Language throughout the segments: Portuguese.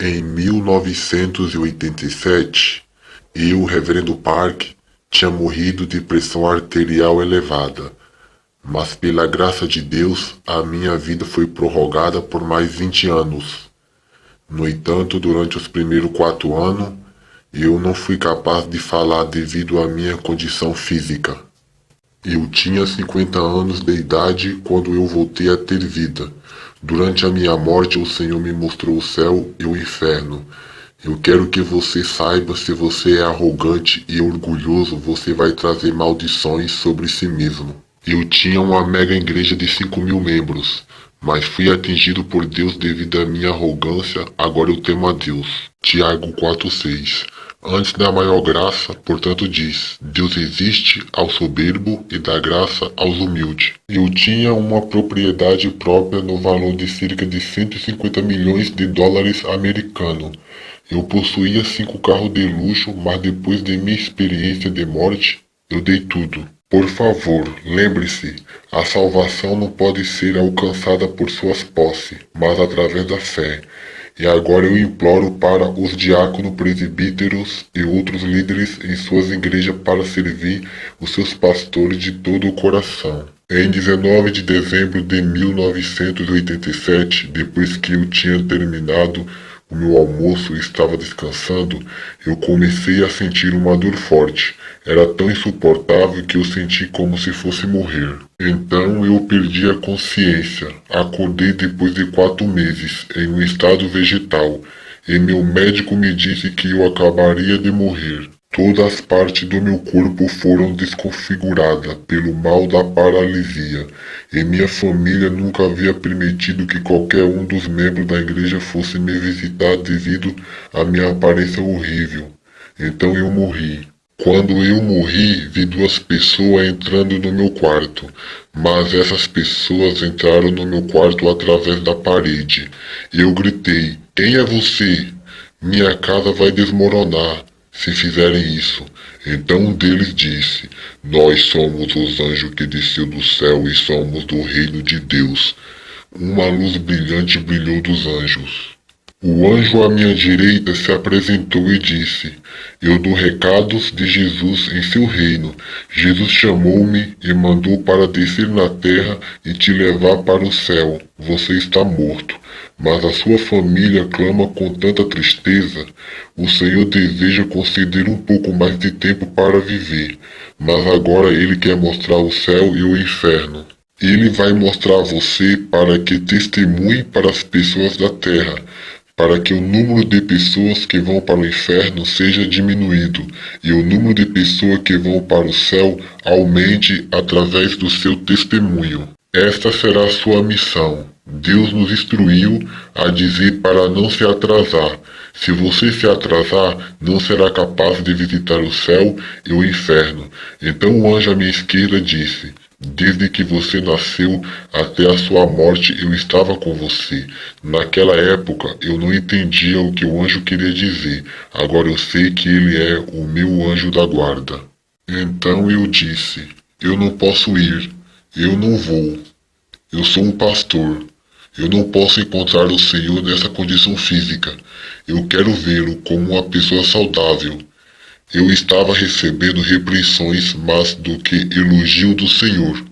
Em 1987, eu, Reverendo Park, tinha morrido de pressão arterial elevada, mas pela graça de Deus, a minha vida foi prorrogada por mais 20 anos. No entanto, durante os primeiros 4 anos, eu não fui capaz de falar devido à minha condição física. Eu tinha 50 anos de idade quando eu voltei a ter vida. Durante a minha morte, o Senhor me mostrou o céu e o inferno. Eu quero que você saiba, se você é arrogante e orgulhoso, você vai trazer maldições sobre si mesmo. Eu tinha uma mega igreja de 5.000 membros, mas fui atingido por Deus devido à minha arrogância, agora eu temo a Deus. Tiago 4,6. Antes da maior graça, portanto diz, Deus existe ao soberbo e dá graça aos humildes. Eu tinha uma propriedade própria no valor de cerca de 150 milhões de dólares americanos. Eu possuía 5 carros de luxo, mas depois de minha experiência de morte, eu dei tudo. Por favor, lembre-se, a salvação não pode ser alcançada por suas posses, mas através da fé. E agora eu imploro para os diáconos, presbíteros e outros líderes em suas igrejas para servir os seus pastores de todo o coração. Em 19 de dezembro de 1987, depois que eu tinha terminado o meu almoço e estava descansando, eu comecei a sentir uma dor forte. Era tão insuportável que eu senti como se fosse morrer. Então eu perdi a consciência. Acordei depois de 4 meses, em um estado vegetal, e meu médico me disse que eu acabaria de morrer. Todas as partes do meu corpo foram desconfiguradas pelo mal da paralisia, e minha família nunca havia permitido que qualquer um dos membros da igreja fosse me visitar devido à minha aparência horrível. Então eu morri. Quando eu morri, vi 2 pessoas entrando no meu quarto, mas essas pessoas entraram no meu quarto através da parede. Eu gritei, quem é você? Minha casa vai desmoronar se fizerem isso. Então um deles disse, nós somos os anjos que desceu do céu e somos do reino de Deus. Uma luz brilhante brilhou dos anjos. O anjo à minha direita se apresentou e disse, eu dou recados de Jesus em seu reino. Jesus chamou-me e mandou para descer na terra e te levar para o céu. Você está morto, mas a sua família clama com tanta tristeza. O Senhor deseja conceder um pouco mais de tempo para viver, mas agora Ele quer mostrar o céu e o inferno. Ele vai mostrar você para que testemunhe para as pessoas da terra, para que o número de pessoas que vão para o inferno seja diminuído e o número de pessoas que vão para o céu aumente através do seu testemunho. Esta será a sua missão. Deus nos instruiu a dizer para não se atrasar. Se você se atrasar, não será capaz de visitar o céu e o inferno. Então o anjo à minha esquerda disse, desde que você nasceu até a sua morte eu estava com você. Naquela época eu não entendia o que o anjo queria dizer. Agora eu sei que ele é o meu anjo da guarda. Então eu disse, eu não posso ir, eu não vou. Eu sou um pastor. Eu não posso encontrar o Senhor nessa condição física. Eu quero vê-lo como uma pessoa saudável. Eu estava recebendo repreensões mais do que elogio do Senhor.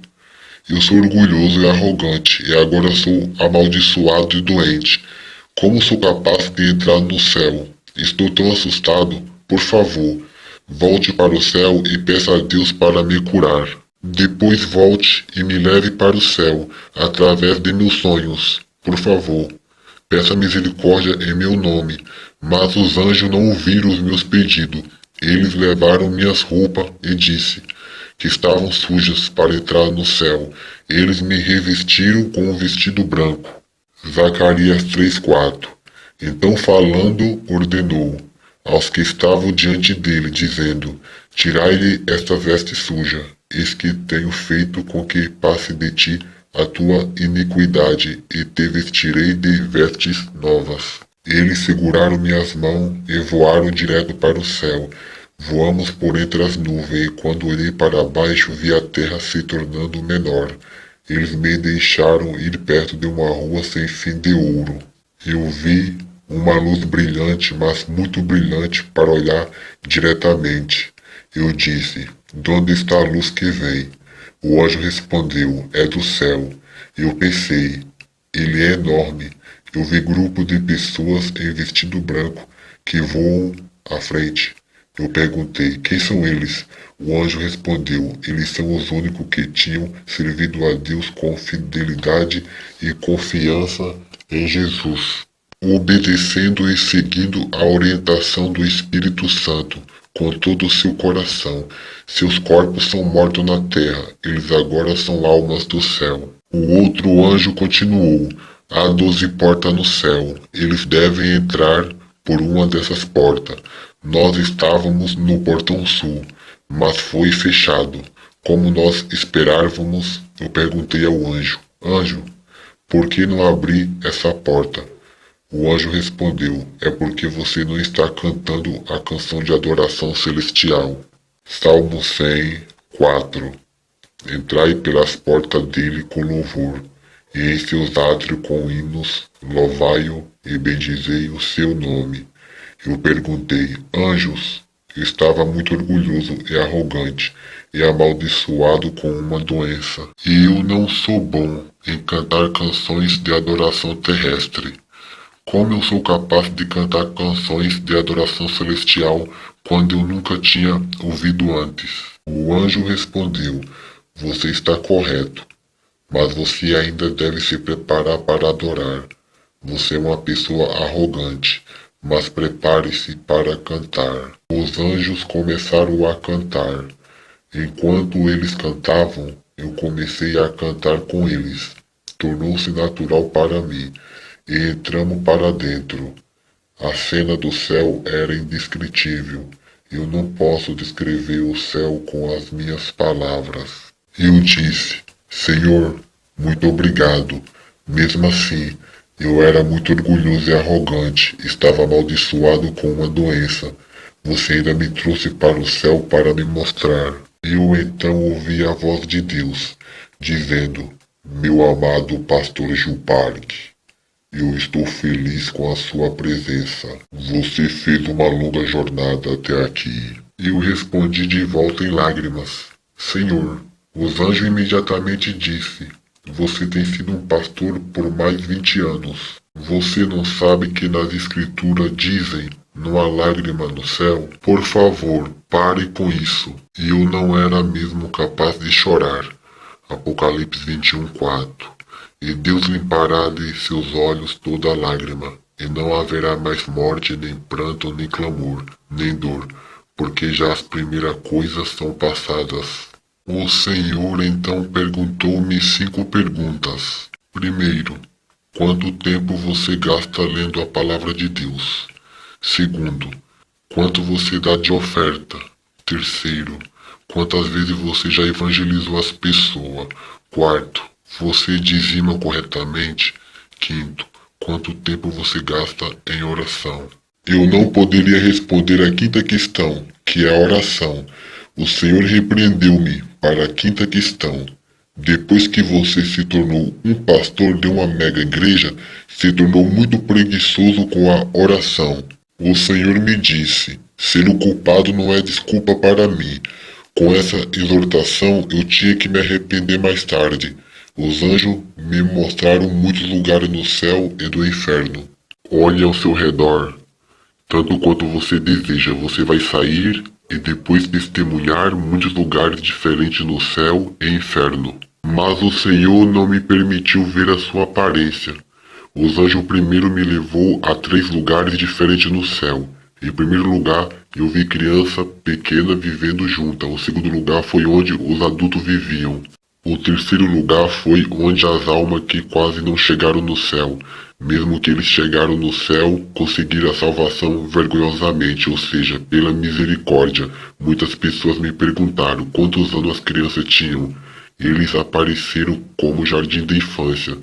Eu sou orgulhoso e arrogante, e agora sou amaldiçoado e doente. Como sou capaz de entrar no céu? Estou tão assustado. Por favor, volte para o céu e peça a Deus para me curar. Depois volte e me leve para o céu, através de meus sonhos. Por favor, peça misericórdia em meu nome. Mas os anjos não ouviram os meus pedidos. Eles levaram minhas roupas e disse que estavam sujas para entrar no céu. Eles me revestiram com um vestido branco. Zacarias 3:4. Então falando, ordenou aos que estavam diante dele, dizendo, tirai-lhe esta veste suja. Eis que tenho feito com que passe de ti a tua iniquidade, e te vestirei de vestes novas. Eles seguraram minhas mãos e voaram direto para o céu. Voamos por entre as nuvens, e quando olhei para baixo vi a terra se tornando menor. Eles me deixaram ir perto de uma rua sem fim de ouro. Eu vi uma luz brilhante, mas muito brilhante para olhar diretamente. Eu disse: de onde está a luz que vem? O anjo respondeu: é do céu. Eu pensei: ele é enorme. Eu vi grupo de pessoas em vestido branco que voam à frente. Eu perguntei: quem são eles? O anjo respondeu: eles são os únicos que tinham servido a Deus com fidelidade e confiança em Jesus, obedecendo e seguindo a orientação do Espírito Santo com todo o seu coração. Seus corpos são mortos na terra, eles agora são almas do céu. O outro anjo continuou: há 12 portas no céu, eles devem entrar por uma dessas portas. Nós estávamos no portão sul, mas foi fechado. Como nós esperávamos, eu perguntei ao anjo: anjo, por que não abrir essa porta? O anjo respondeu: é porque você não está cantando a canção de adoração celestial. Salmo 104. Entrai pelas portas dele com louvor, e em seus átrios com hinos, louvai-o e bendizei o seu nome. Eu perguntei: anjos? Eu estava muito orgulhoso e arrogante, e amaldiçoado com uma doença. E eu não sou bom em cantar canções de adoração terrestre. Como eu sou capaz de cantar canções de adoração celestial quando eu nunca tinha ouvido antes? O anjo respondeu: você está correto, mas você ainda deve se preparar para adorar. Você é uma pessoa arrogante, mas prepare-se para cantar. Os anjos começaram a cantar. Enquanto eles cantavam, eu comecei a cantar com eles. Tornou-se natural para mim, e entramos para dentro. A cena do céu era indescritível. Eu não posso descrever o céu com as minhas palavras. Eu disse: Senhor, muito obrigado. Mesmo assim, eu era muito orgulhoso e arrogante, estava amaldiçoado com uma doença. Você ainda me trouxe para o céu para me mostrar. Eu então ouvi a voz de Deus, dizendo: meu amado pastor Gil Park, eu estou feliz com a sua presença. Você fez uma longa jornada até aqui. Eu respondi de volta em lágrimas: Senhor. Os anjos imediatamente disse: você tem sido um pastor por mais 20 anos. Você não sabe que nas escrituras dizem: não há lágrima no céu? Por favor, pare com isso. E eu não era mesmo capaz de chorar. Apocalipse 21:4. E Deus limpará de seus olhos toda lágrima, e não haverá mais morte, nem pranto, nem clamor, nem dor, porque já as primeiras coisas são passadas. O Senhor então perguntou-me 5 perguntas. Primeiro, quanto tempo você gasta lendo a palavra de Deus? Segundo, quanto você dá de oferta? Terceiro, quantas vezes você já evangelizou as pessoas? Quarto, você dizima corretamente? Quinto, quanto tempo você gasta em oração? Eu não poderia responder a quinta questão, que é a oração. O Senhor repreendeu-me para a quinta questão. Depois que você se tornou um pastor de uma mega igreja, se tornou muito preguiçoso com a oração. O Senhor me disse: ser o culpado não é desculpa para mim. Com essa exortação, eu tinha que me arrepender mais tarde. Os anjos me mostraram muitos lugares no céu e do inferno. Olhe ao seu redor. Tanto quanto você deseja, você vai sair e depois testemunhar muitos lugares diferentes no céu e inferno. Mas o Senhor não me permitiu ver a sua aparência. Os anjos primeiro me levou a 3 lugares diferentes no céu. Em primeiro lugar, eu vi criança pequena vivendo junta. O segundo lugar foi onde os adultos viviam. O terceiro lugar foi onde as almas que quase não chegaram no céu. Mesmo que eles chegaram no céu, conseguiram a salvação vergonhosamente, ou seja, pela misericórdia. Muitas pessoas me perguntaram quantos anos as crianças tinham. Eles apareceram como jardim de infância.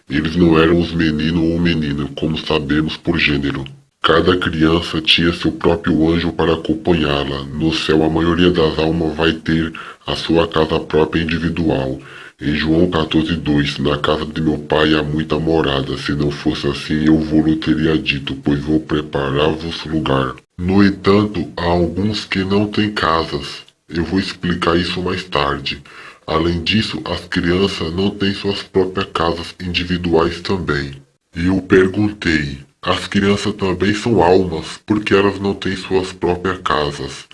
Eles não eram os meninos ou menina, como sabemos por gênero. Cada criança tinha seu próprio anjo para acompanhá-la. No céu, a maioria das almas vai ter a sua casa própria individual. Em João 14:2, na casa de meu pai há muita morada. Se não fosse assim, eu vou-lhe teria dito, pois vou preparar-vos lugar. No entanto, há alguns que não têm casas. Eu vou explicar isso mais tarde. Além disso, as crianças não têm suas próprias casas individuais também. E eu perguntei, as crianças também são almas, porque elas não têm suas próprias casas?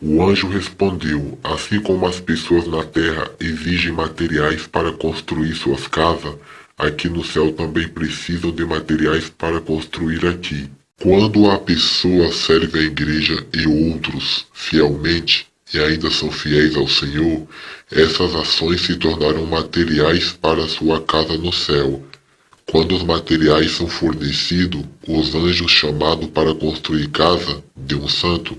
O anjo respondeu, assim como as pessoas na terra exigem materiais para construir suas casas, aqui no céu também precisam de materiais para construir aqui. Quando a pessoa serve a igreja e outros fielmente, e ainda são fiéis ao Senhor, essas ações se tornarão materiais para sua casa no céu. Quando os materiais são fornecidos, os anjos chamados para construir casa de um santo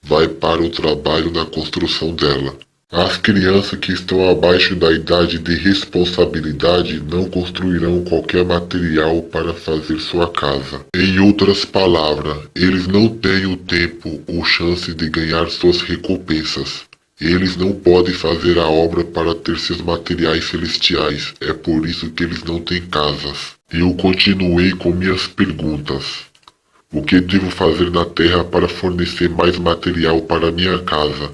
vai para o trabalho na construção dela. As crianças que estão abaixo da idade de responsabilidade não construirão qualquer material para fazer sua casa. Em outras palavras, eles não têm o tempo ou chance de ganhar suas recompensas. Eles não podem fazer a obra para ter seus materiais celestiais. É por isso que eles não têm casas. Eu continuei com minhas perguntas. O que devo fazer na terra para fornecer mais material para minha casa?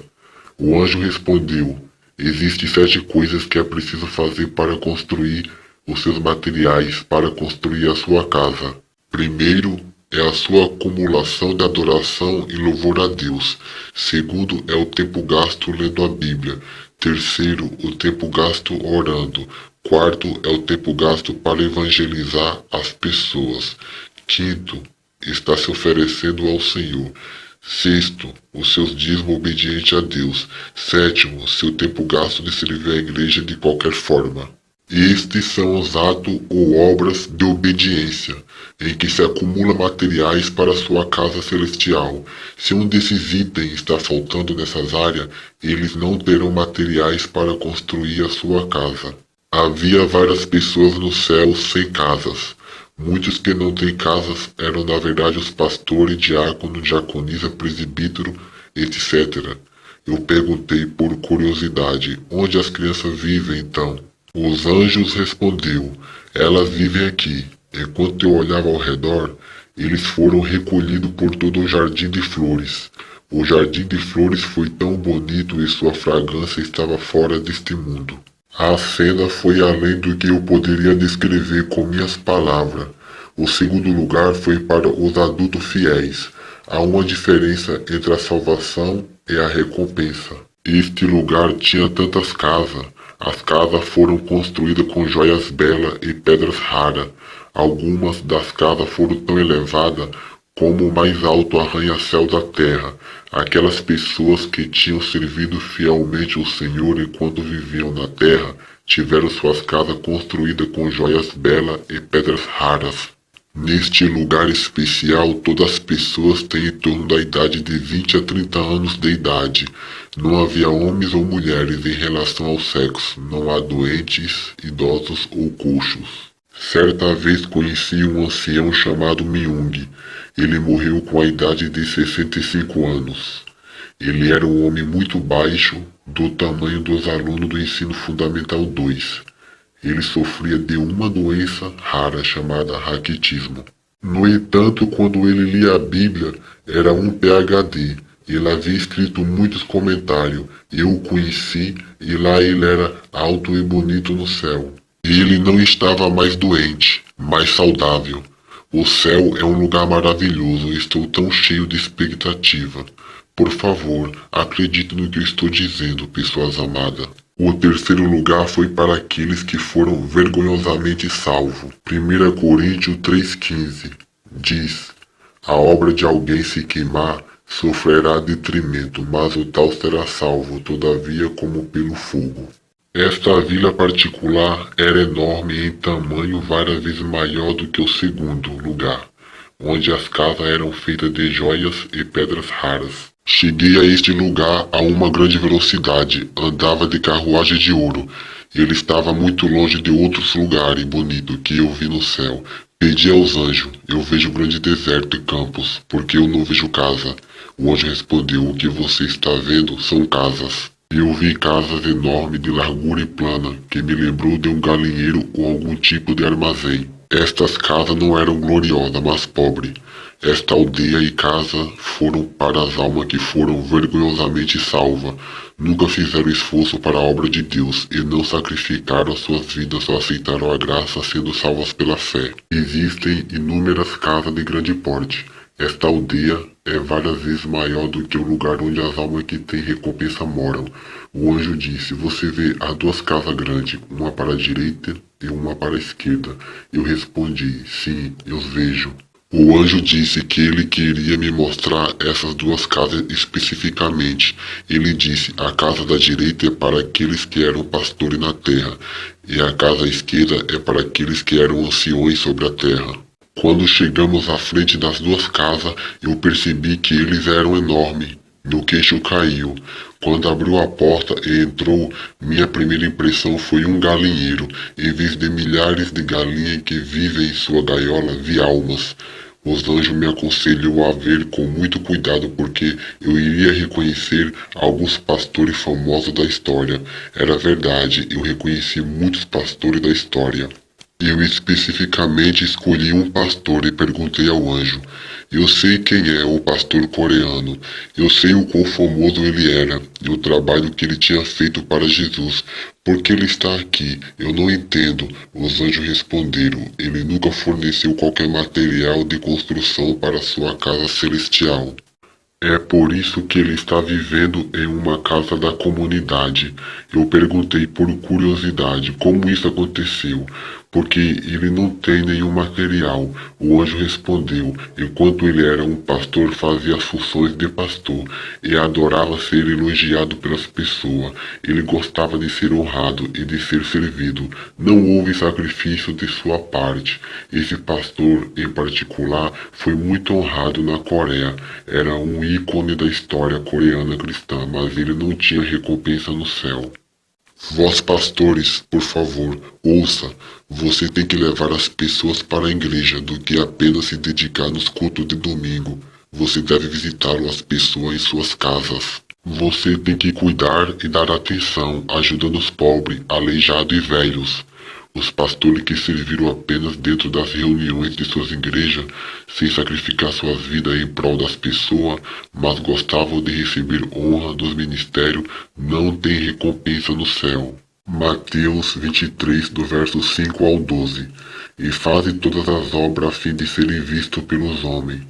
O anjo respondeu, existem 7 coisas que é preciso fazer para construir os seus materiais, para construir a sua casa. Primeiro, é a sua acumulação de adoração e louvor a Deus. Segundo, é o tempo gasto lendo a Bíblia. Terceiro, o tempo gasto orando. Quarto, é o tempo gasto para evangelizar as pessoas. Quinto, está se oferecendo ao Senhor. Sexto, os seus dízimos obedientes a Deus. Sétimo, seu tempo gasto de servir a igreja de qualquer forma. Estes são os atos ou obras de obediência, em que se acumula materiais para sua casa celestial. Se um desses itens está faltando nessas áreas, eles não terão materiais para construir a sua casa. Havia várias pessoas no céu sem casas. Muitos que não têm casas eram na verdade os pastores, diácono, diaconisa, presbítero, etc. Eu perguntei por curiosidade, onde as crianças vivem então? Os anjos respondeu, elas vivem aqui. Enquanto eu olhava ao redor, eles foram recolhidos por todo o jardim de flores. O jardim de flores foi tão bonito e sua fragrância estava fora deste mundo. A cena foi além do que eu poderia descrever com minhas palavras. O segundo lugar foi para os adultos fiéis. Há uma diferença entre a salvação e a recompensa. Este lugar tinha tantas casas. As casas foram construídas com joias belas e pedras raras. Algumas das casas foram tão elevadas como o mais alto arranha-céu da terra. Aquelas pessoas que tinham servido fielmente o Senhor enquanto viviam na terra, tiveram suas casas construídas com joias belas e pedras raras. Neste lugar especial, todas as pessoas têm em torno da idade de 20 a 30 anos de idade. Não havia homens ou mulheres em relação ao sexo. Não há doentes, idosos ou coxos. Certa vez conheci um ancião chamado Myung. Ele morreu com a idade de 65 anos. Ele era um homem muito baixo, do tamanho dos alunos do ensino fundamental 2. Ele sofria de uma doença rara chamada raquitismo. No entanto, quando ele lia a Bíblia, era um PhD. Ele havia escrito muitos comentários. Eu o conheci e lá ele era alto e bonito no céu. Ele não estava mais doente, mais saudável. O céu é um lugar maravilhoso e estou tão cheio de expectativa. Por favor, acredite no que eu estou dizendo, pessoas amadas. O terceiro lugar foi para aqueles que foram vergonhosamente salvos. 1 Coríntios 3,15 diz, a obra de alguém se queimar sofrerá detrimento, mas o tal será salvo, todavia como pelo fogo. Esta vila particular era enorme em tamanho, várias vezes maior do que o segundo lugar, onde as casas eram feitas de joias e pedras raras. Cheguei a este lugar a uma grande velocidade, andava de carruagem de ouro. Ele estava muito longe de outros lugares bonitos que eu vi no céu. Pedi aos anjos, eu vejo grande deserto e campos, porque eu não vejo casa. O anjo respondeu, o que você está vendo são casas. Eu vi casas enormes de largura e plana, que me lembrou de um galinheiro ou algum tipo de armazém. Estas casas não eram gloriosas, mas pobres. Esta aldeia e casa foram para as almas que foram vergonhosamente salvas. Nunca fizeram esforço para a obra de Deus e não sacrificaram suas vidas, só aceitaram a graça sendo salvas pela fé. Existem inúmeras casas de grande porte. Esta aldeia é várias vezes maior do que o lugar onde as almas que têm recompensa moram. O anjo disse: Você vê as duas casas grandes, uma para a direita e uma para a esquerda. Eu respondi: Sim, eu vejo. O anjo disse que ele queria me mostrar essas duas casas especificamente. Ele disse: A casa da direita é para aqueles que eram pastores na terra, e a casa à esquerda é para aqueles que eram anciões sobre a terra. Quando chegamos à frente das duas casas, eu percebi que eles eram enormes. Meu queixo caiu. Quando abriu a porta e entrou, minha primeira impressão foi um galinheiro. Em vez de milhares de galinhas que vivem em sua gaiola, vi almas. Os anjos me aconselhou a ver com muito cuidado porque eu iria reconhecer alguns pastores famosos da história. Era verdade, eu reconheci muitos pastores da história. Eu especificamente escolhi um pastor e perguntei ao anjo: Eu sei quem é o pastor coreano. Eu sei o quão famoso ele era e o trabalho que ele tinha feito para Jesus. Por que ele está aqui? Eu não entendo. Os anjos responderam: Ele nunca forneceu qualquer material de construção para sua casa celestial. É por isso que ele está vivendo em uma casa da comunidade. Eu perguntei por curiosidade como isso aconteceu, porque ele não tem nenhum material. O anjo respondeu: enquanto ele era um pastor, fazia as funções de pastor e adorava ser elogiado pelas pessoas. Ele gostava de ser honrado e de ser servido. Não houve sacrifício de sua parte. Esse pastor, em particular, foi muito honrado na Coreia. Era um ícone da história coreana cristã, mas ele não tinha recompensa no céu. Vós pastores, por favor, ouça. Você tem que levar as pessoas para a igreja do que apenas se dedicar nos cultos de domingo. Você deve visitar as pessoas em suas casas. Você tem que cuidar e dar atenção, ajudando os pobres, aleijados e velhos. Os pastores que serviram apenas dentro das reuniões de suas igrejas, sem sacrificar suas vidas em prol das pessoas, mas gostavam de receber honra dos ministérios, não têm recompensa no céu. Mateus 23, do verso 5 ao 12. E fazem todas as obras a fim de serem vistos pelos homens,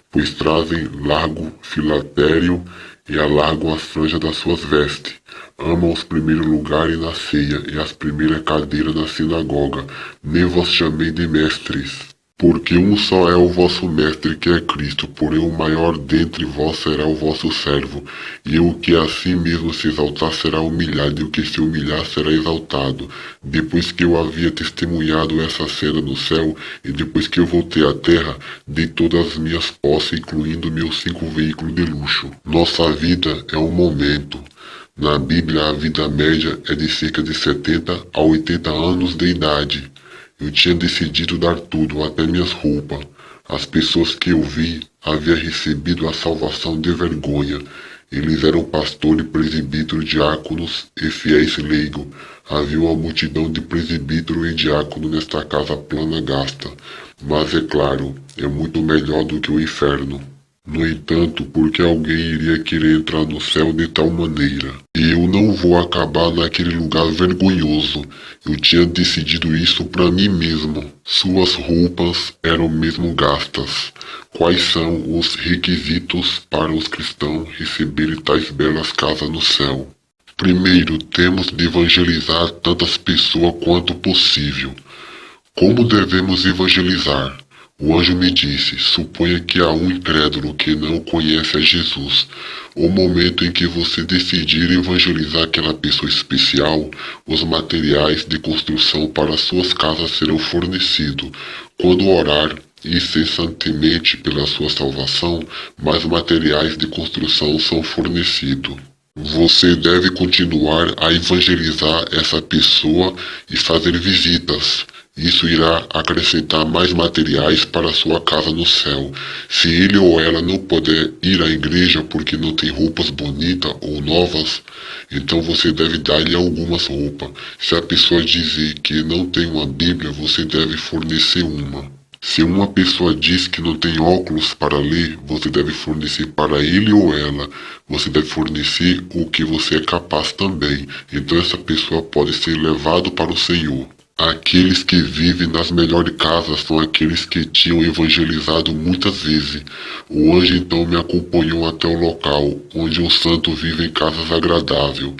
pois trazem largo filatério e alargam as franjas das suas vestes. Amam os primeiros lugares na ceia e as primeiras cadeiras na sinagoga. Nem vos chamei de mestres, porque um só é o vosso mestre, que é Cristo. Porém o maior dentre vós será o vosso servo. E o que a si mesmo se exaltar será humilhado, e o que se humilhar será exaltado. Depois que eu havia testemunhado essa cena no céu, e depois que eu voltei à terra, dei todas as minhas posses, incluindo meus 5 veículos de luxo. Nossa vida é um momento. Na Bíblia, a vida média é de cerca de 70 a 80 anos de idade. Eu tinha decidido dar tudo, até minhas roupas. As pessoas que eu vi haviam recebido a salvação de vergonha. Eles eram pastores, presbíteros, diáconos e fiéis leigos. Havia uma multidão de presbíteros e diáconos nesta casa plana gasta. Mas é claro, é muito melhor do que o inferno. No entanto, por que alguém iria querer entrar no céu de tal maneira? Eu não vou acabar naquele lugar vergonhoso. Eu tinha decidido isso para mim mesmo. Suas roupas eram mesmo gastas. Quais são os requisitos para os cristãos receberem tais belas casas no céu? Primeiro, temos de evangelizar tantas pessoas quanto possível. Como devemos evangelizar? O anjo me disse: suponha que há um incrédulo que não conhece a Jesus. O momento em que você decidir evangelizar aquela pessoa especial, os materiais de construção para suas casas serão fornecidos. Quando orar incessantemente pela sua salvação, mais materiais de construção são fornecidos. Você deve continuar a evangelizar essa pessoa e fazer visitas. Isso irá acrescentar mais materiais para sua casa no céu. Se ele ou ela não puder ir à igreja porque não tem roupas bonitas ou novas, então você deve dar-lhe algumas roupas. Se a pessoa dizer que não tem uma Bíblia, você deve fornecer uma. Se uma pessoa diz que não tem óculos para ler, você deve fornecer para ele ou ela. Você deve fornecer o que você é capaz também. Então essa pessoa pode ser levado para o Senhor. Aqueles que vivem nas melhores casas são aqueles que tinham evangelizado muitas vezes. O anjo então me acompanhou até o local onde os santos vivem em casas agradáveis.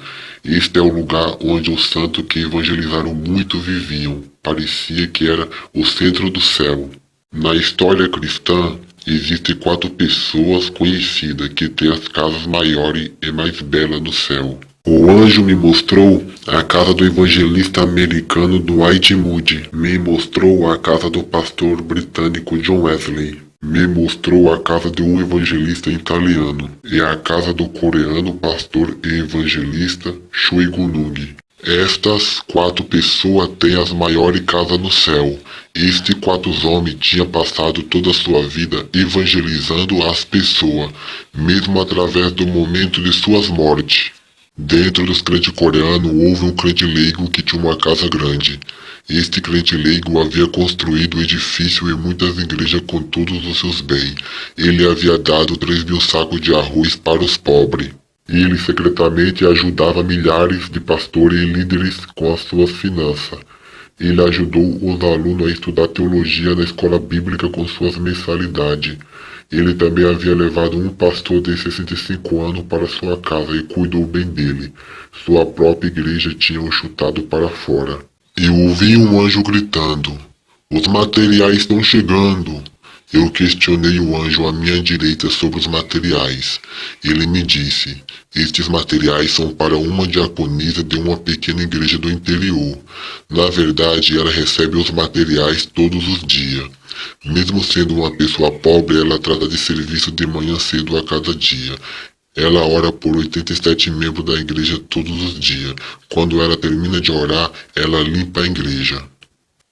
Este é o lugar onde os santos que evangelizaram muito viviam. Parecia que era o centro do céu. Na história cristã, existem 4 pessoas conhecidas que têm as casas maiores e mais belas no céu. O anjo me mostrou a casa do evangelista americano Dwight Moody. Me mostrou a casa do pastor britânico John Wesley. Me mostrou a casa de um evangelista italiano e a casa do coreano pastor e evangelista Choi Gunung. Estas 4 pessoas têm as maiores casas no céu. Estes 4 homens tinham passado toda a sua vida evangelizando as pessoas, mesmo através do momento de suas mortes. Dentro dos crentes coreanos houve um crente leigo que tinha uma casa grande. Este crente leigo havia construído um edifício e muitas igrejas com todos os seus bens. Ele havia dado 3.000 sacos de arroz para os pobres. Ele secretamente ajudava milhares de pastores e líderes com as suas finanças. Ele ajudou os alunos a estudar teologia na escola bíblica com suas mensalidades. Ele também havia levado um pastor de 65 anos para sua casa e cuidou bem dele. Sua própria igreja tinha o chutado para fora. Eu ouvi um anjo gritando: "Os materiais estão chegando." Eu questionei o anjo à minha direita sobre os materiais. Ele me disse: "Estes materiais são para uma diaconisa de uma pequena igreja do interior. Na verdade, ela recebe os materiais todos os dias. Mesmo sendo uma pessoa pobre, ela trata de serviço de manhã cedo a cada dia. Ela ora por 87 membros da igreja todos os dias. Quando ela termina de orar, ela limpa a igreja."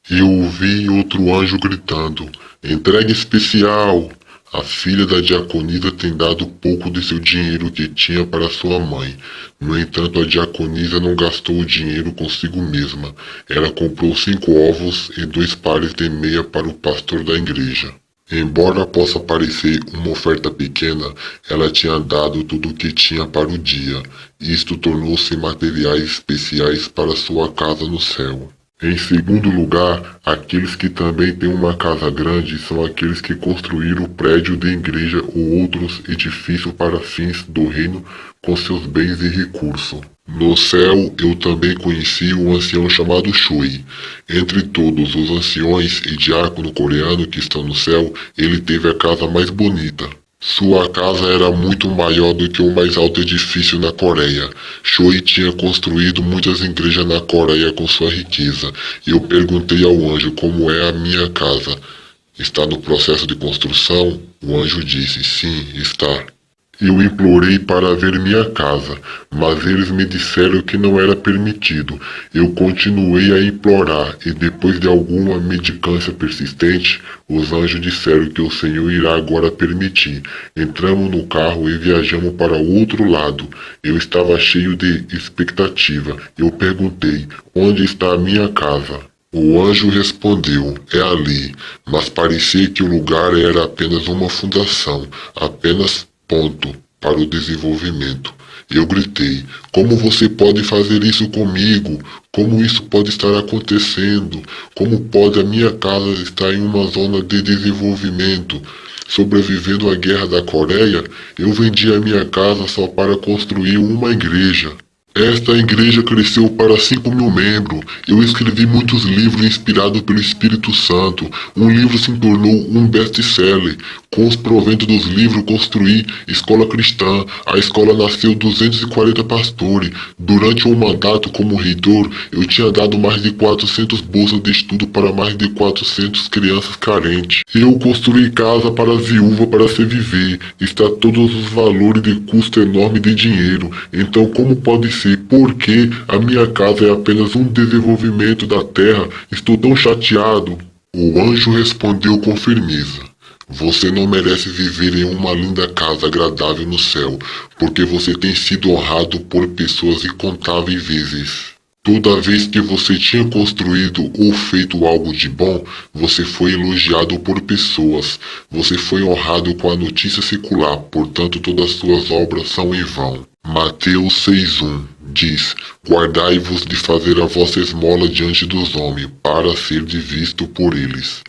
Eu ouvi outro anjo gritando: "Entrega especial! A filha da diaconisa tem dado pouco de seu dinheiro que tinha para sua mãe. No entanto, a diaconisa não gastou o dinheiro consigo mesma. Ela comprou 5 ovos e 2 pares de meia para o pastor da igreja." Embora possa parecer uma oferta pequena, ela tinha dado tudo o que tinha para o dia. Isto tornou-se materiais especiais para sua casa no céu. Em segundo lugar, aqueles que também têm uma casa grande são aqueles que construíram prédio de igreja ou outros edifícios para fins do reino com seus bens e recursos. No céu, eu também conheci um ancião chamado Choi. Entre todos os anciões e diáconos coreanos que estão no céu, ele teve a casa mais bonita. Sua casa era muito maior do que o mais alto edifício na Coreia. Choi tinha construído muitas igrejas na Coreia com sua riqueza. Eu perguntei ao anjo como é a minha casa. Está no processo de construção? O anjo disse: "Sim, está." Eu implorei para ver minha casa, mas eles me disseram que não era permitido. Eu continuei a implorar e depois de alguma mendicância persistente, os anjos disseram que o Senhor irá agora permitir. Entramos no carro e viajamos para o outro lado. Eu estava cheio de expectativa. Eu perguntei: "Onde está a minha casa?" O anjo respondeu: "É ali." Mas parecia que o lugar era apenas uma fundação, apenas ponto para o desenvolvimento. Eu gritei: "Como você pode fazer isso comigo? Como isso pode estar acontecendo? Como pode a minha casa estar em uma zona de desenvolvimento? Sobrevivendo à guerra da Coreia, eu vendi a minha casa só para construir uma igreja. Esta igreja cresceu para 5.000 membros. Eu escrevi muitos livros inspirados pelo Espírito Santo. Um livro se tornou um best-seller. Com os proventos dos livros construí escola cristã. A escola nasceu 240 pastores. Durante um mandato como reitor, eu tinha dado mais de 400 bolsas de estudo para mais de 400 crianças carentes. Eu construí casa para as viúvas para se viver. Está todos os valores de custo enorme de dinheiro. Então como pode sei por que a minha casa é apenas um desenvolvimento da terra. Estou tão chateado. O anjo respondeu com firmeza. Você não merece viver em uma linda casa agradável no céu, porque você tem sido honrado por pessoas incontáveis vezes. Toda vez que você tinha construído ou feito algo de bom, você foi elogiado por pessoas. Você foi honrado com a notícia secular, portanto todas as suas obras são em vão. Mateus 6:1 diz: Guardai-vos de fazer a vossa esmola diante dos homens, para ser visto por eles.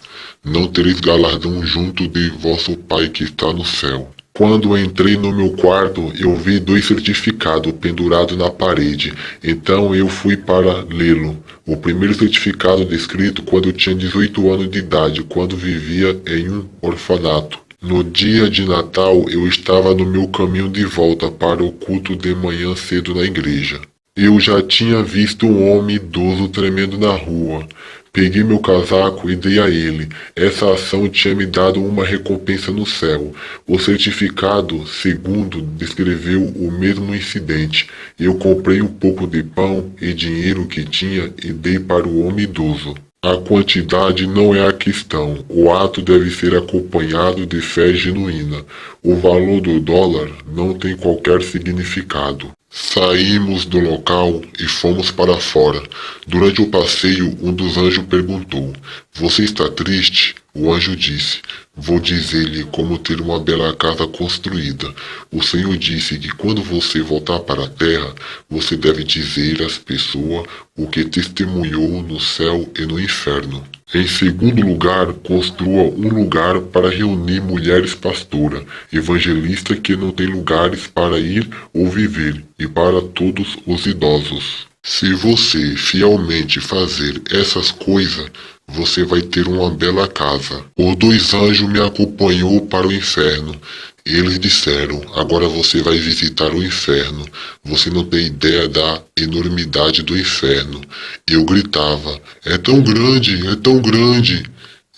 Não tereis galardão junto de vosso Pai que está no céu. Quando entrei no meu quarto, eu vi 2 certificados pendurados na parede. Então eu fui para lê-lo. O primeiro certificado descrito quando eu tinha 18 anos de idade, quando vivia em um orfanato. No dia de Natal, eu estava no meu caminho de volta para o culto de manhã cedo na igreja. Eu já tinha visto um homem idoso tremendo na rua. Peguei meu casaco e dei a ele. Essa ação tinha me dado uma recompensa no céu. O certificado segundo descreveu o mesmo incidente. Eu comprei um pouco de pão e dinheiro que tinha e dei para o homem idoso. A quantidade não é a questão. O ato deve ser acompanhado de fé genuína. O valor do dólar não tem qualquer significado. Saímos do local e fomos para fora. Durante o passeio, um dos anjos perguntou: Você está triste? O anjo disse: Vou dizer-lhe como ter uma bela casa construída. O Senhor disse que quando você voltar para a terra, você deve dizer às pessoas o que testemunhou no céu e no inferno. Em segundo lugar, construa um lugar para reunir mulheres pastoras, evangelistas que não têm lugares para ir ou viver, e para todos os idosos. Se você fielmente fazer essas coisas, você vai ter uma bela casa. Os 2 anjos me acompanhou para o inferno. Eles disseram: Agora você vai visitar o inferno. Você não tem ideia da enormidade do inferno. Eu gritava: É tão grande, é tão grande.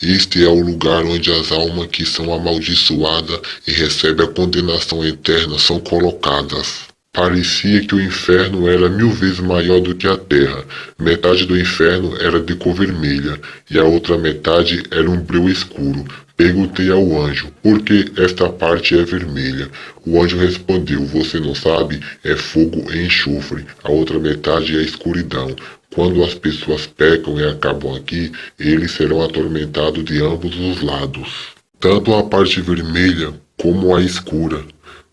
Este é o lugar onde as almas que são amaldiçoadas e recebem a condenação eterna são colocadas. Parecia que o inferno era 1000 vezes maior do que a terra. Metade do inferno era de cor vermelha e a outra metade era um breu escuro. Perguntei ao anjo: Por que esta parte é vermelha? O anjo respondeu: Você não sabe? É fogo e enxofre. A outra metade é escuridão. Quando as pessoas pecam e acabam aqui, eles serão atormentados de ambos os lados, tanto a parte vermelha como a escura.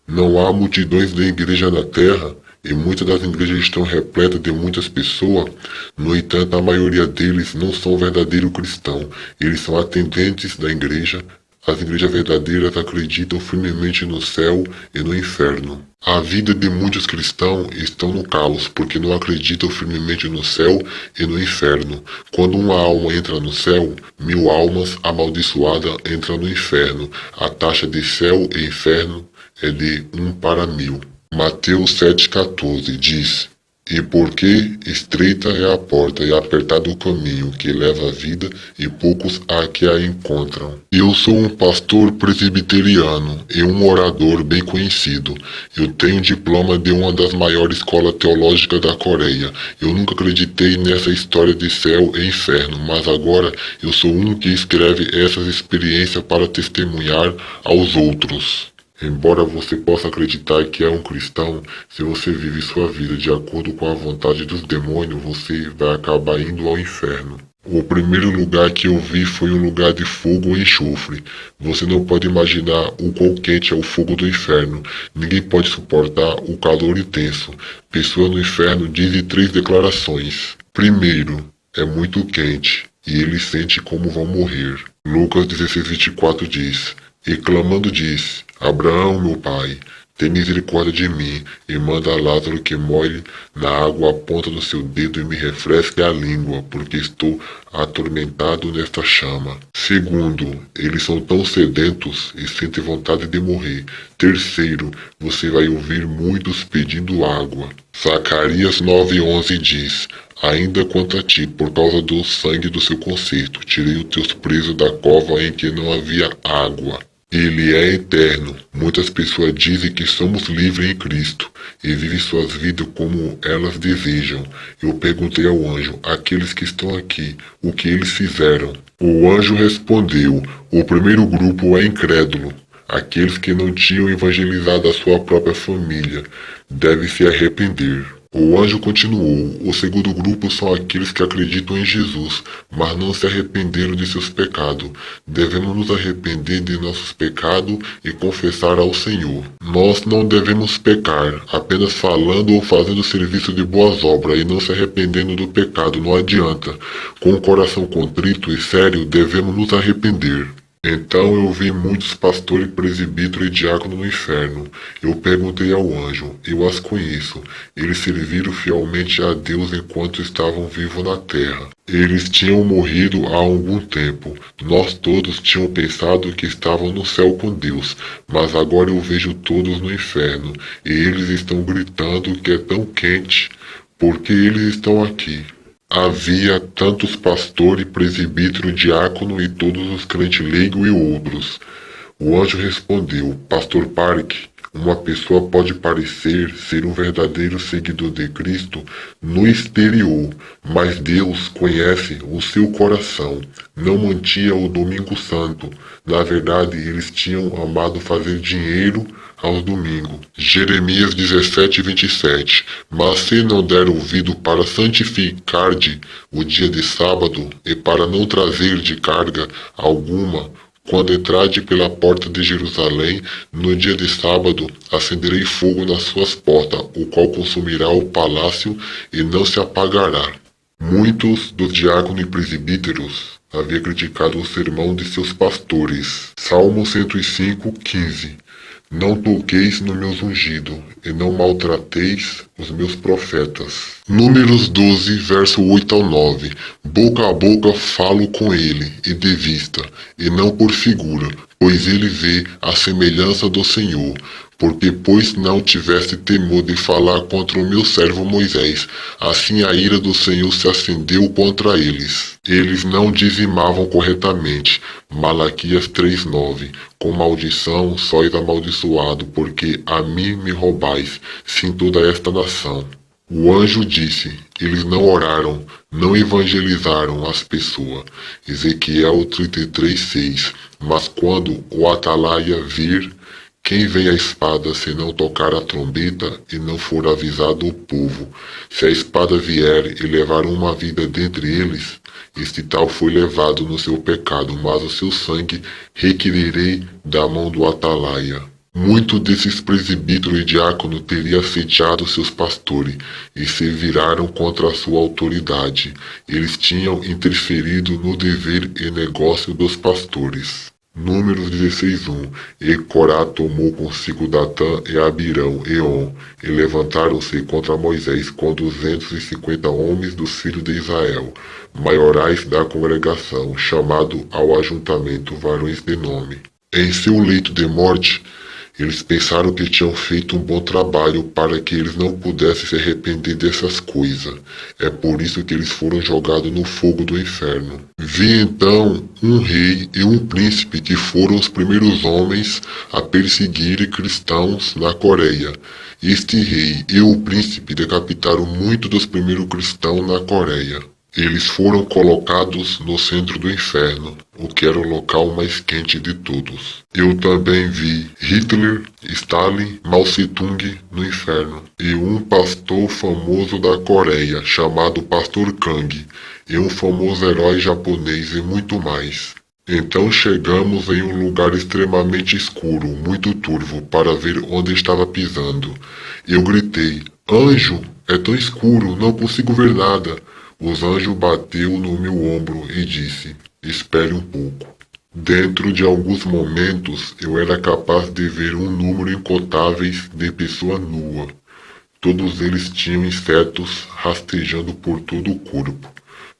Não há multidões de igreja na terra, e muitas das igrejas estão repletas de muitas pessoas. No entanto, a maioria deles não são verdadeiros cristãos. Eles são atendentes da igreja. As igrejas verdadeiras acreditam firmemente no céu e no inferno. A vida de muitos cristãos está no caos, porque não acreditam firmemente no céu e no inferno. Quando uma alma entra no céu, 1000 almas amaldiçoadas entram no inferno. A taxa de céu e inferno é de 1 para 1000. Mateus 7,14 diz: E porque estreita é a porta e apertado o caminho que leva à vida, e poucos há que a encontram. Eu sou um pastor presbiteriano e um orador bem conhecido. Eu tenho diploma de uma das maiores escolas teológicas da Coreia. Eu nunca acreditei nessa história de céu e inferno, mas agora eu sou um que escreve essas experiências para testemunhar aos outros. Embora você possa acreditar que é um cristão, se você vive sua vida de acordo com a vontade dos demônios, você vai acabar indo ao inferno. O primeiro lugar que eu vi foi um lugar de fogo e enxofre. Você não pode imaginar o quão quente é o fogo do inferno. Ninguém pode suportar o calor intenso. Pessoas no inferno dizem 3 declarações. Primeiro, é muito quente e eles sentem como vão morrer. Lucas 16:24 diz: E clamando diz: Abraão, meu pai, tem misericórdia de mim, e manda a Lázaro que molhe na água a ponta do seu dedo e me refresque a língua, porque estou atormentado nesta chama. Segundo, eles são tão sedentos e sentem vontade de morrer. Terceiro, você vai ouvir muitos pedindo água. Zacarias 9:11 diz: Ainda quanto a ti, por causa do sangue do seu concerto, tirei os teus presos da cova em que não havia água. Ele é eterno, Muitas pessoas dizem que somos livres em Cristo e vivem suas vidas como elas desejam. Eu perguntei ao anjo, aqueles que estão aqui, o que eles fizeram? O anjo respondeu, o primeiro grupo é incrédulo. Aqueles que não tinham evangelizado a sua própria família devem se arrepender. O anjo continuou, o segundo grupo são aqueles que acreditam em Jesus, mas não se arrependeram de seus pecados. Devemos nos arrepender de nossos pecados e confessar ao Senhor. Nós não devemos pecar, apenas falando ou fazendo serviço de boas obras e não se arrependendo do pecado, não adianta. Com o coração contrito e sério, devemos nos arrepender. Então eu vi muitos pastores, presbíteros e diáconos no inferno. Eu perguntei ao anjo, eu as conheço. Eles serviram fielmente a Deus enquanto estavam vivos na terra. Eles tinham morrido há algum tempo. Nós todos tínhamos pensado que estavam no céu com Deus, mas agora eu vejo todos no inferno, e eles estão gritando que é tão quente, porque eles estão aqui. Havia tantos pastores, presbítero, diácono e todos os crentes leigos e outros. O anjo respondeu, Pastor Park, uma pessoa pode parecer ser um verdadeiro seguidor de Cristo no exterior, mas Deus conhece o seu coração. Não mantinha o domingo santo. Na verdade, eles tinham amado fazer dinheiro aos domingos. Jeremias 17:27. Mas se não der ouvido para santificar-de o dia de sábado e para não trazer de carga alguma, quando entrade pela porta de Jerusalém, no dia de sábado, acenderei fogo nas suas portas, o qual consumirá o palácio e não se apagará. Muitos dos diáconos e presbíteros haviam criticado o sermão de seus pastores. Salmo 105:15. Não toqueis no meus ungidos, e não maltrateis os meus profetas. Números 12, verso 8 ao 9. Boca a boca falo com ele, e de vista, e não por figura, pois ele vê a semelhança do Senhor. Porque, pois não tivesse temor de falar contra o meu servo Moisés, assim a ira do Senhor se acendeu contra eles. Eles não dizimavam corretamente. Malaquias 3:9. Com maldição sois amaldiçoado, porque a mim me roubais, sim toda esta nação. O anjo disse, eles não oraram, não evangelizaram as pessoas. Ezequiel 33:6. Mas quando o atalaia vir, quem vem a espada se não tocar a trombeta e não for avisado o povo? Se a espada vier e levar uma vida dentre eles, este tal foi levado no seu pecado, mas o seu sangue requererei da mão do atalaia. Muitos desses presbíteros e diáconos teriam assediado seus pastores e se viraram contra a sua autoridade. Eles tinham interferido no dever e negócio dos pastores. Números 16:1. E Corá tomou consigo Datã e Abirão e On, e levantaram-se contra Moisés com 250 homens dos filhos de Israel, maiorais da congregação, chamado ao ajuntamento varões de nome. Em seu leito de morte, eles pensaram que tinham feito um bom trabalho para que eles não pudessem se arrepender dessas coisas. É por isso que eles foram jogados no fogo do inferno. Vi então um rei e um príncipe que foram os primeiros homens a perseguirem cristãos na Coreia. Este rei e o príncipe decapitaram muitos dos primeiros cristãos na Coreia. Eles foram colocados no centro do inferno, o que era o local mais quente de todos. Eu também vi Hitler, Stalin, Mao Tse-tung no inferno, e um pastor famoso da Coreia, chamado Pastor Kang, e um famoso herói japonês e muito mais. Então chegamos em um lugar extremamente escuro, muito turvo, para ver onde estava pisando. Eu gritei, anjo, é tão escuro, não consigo ver nada. Os anjos bateu no meu ombro e disse, espere um pouco. Dentro de alguns momentos, eu era capaz de ver um número incontável de pessoas nuas. Todos eles tinham insetos rastejando por todo o corpo.